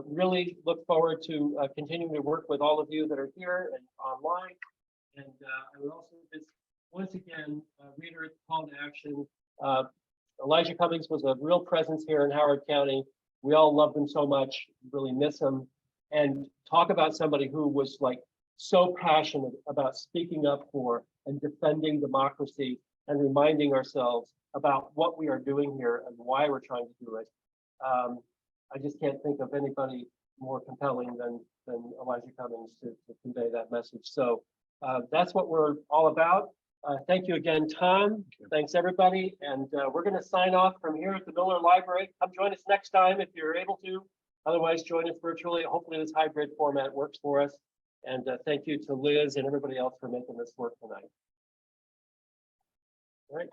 Speaker 1: Really look forward to continuing to work with all of you that are here and online. And I would also just once again reiterate the call to action. Elijah Cummings was a real presence here in Howard County. We all loved him so much, really miss him. And talk about somebody who was like so passionate about speaking up for and defending democracy and reminding ourselves about what we are doing here and why we're trying to do it. I just can't think of anybody more compelling than Elijah Cummings to convey that message. So that's what we're all about. Thank you again, Tom. Thanks, everybody. And we're going to sign off from here at the Miller Library. Come join us next time if you're able to. Otherwise, join us virtually. Hopefully this hybrid format works for us. And thank you to Liz and everybody else for making this work tonight. All right.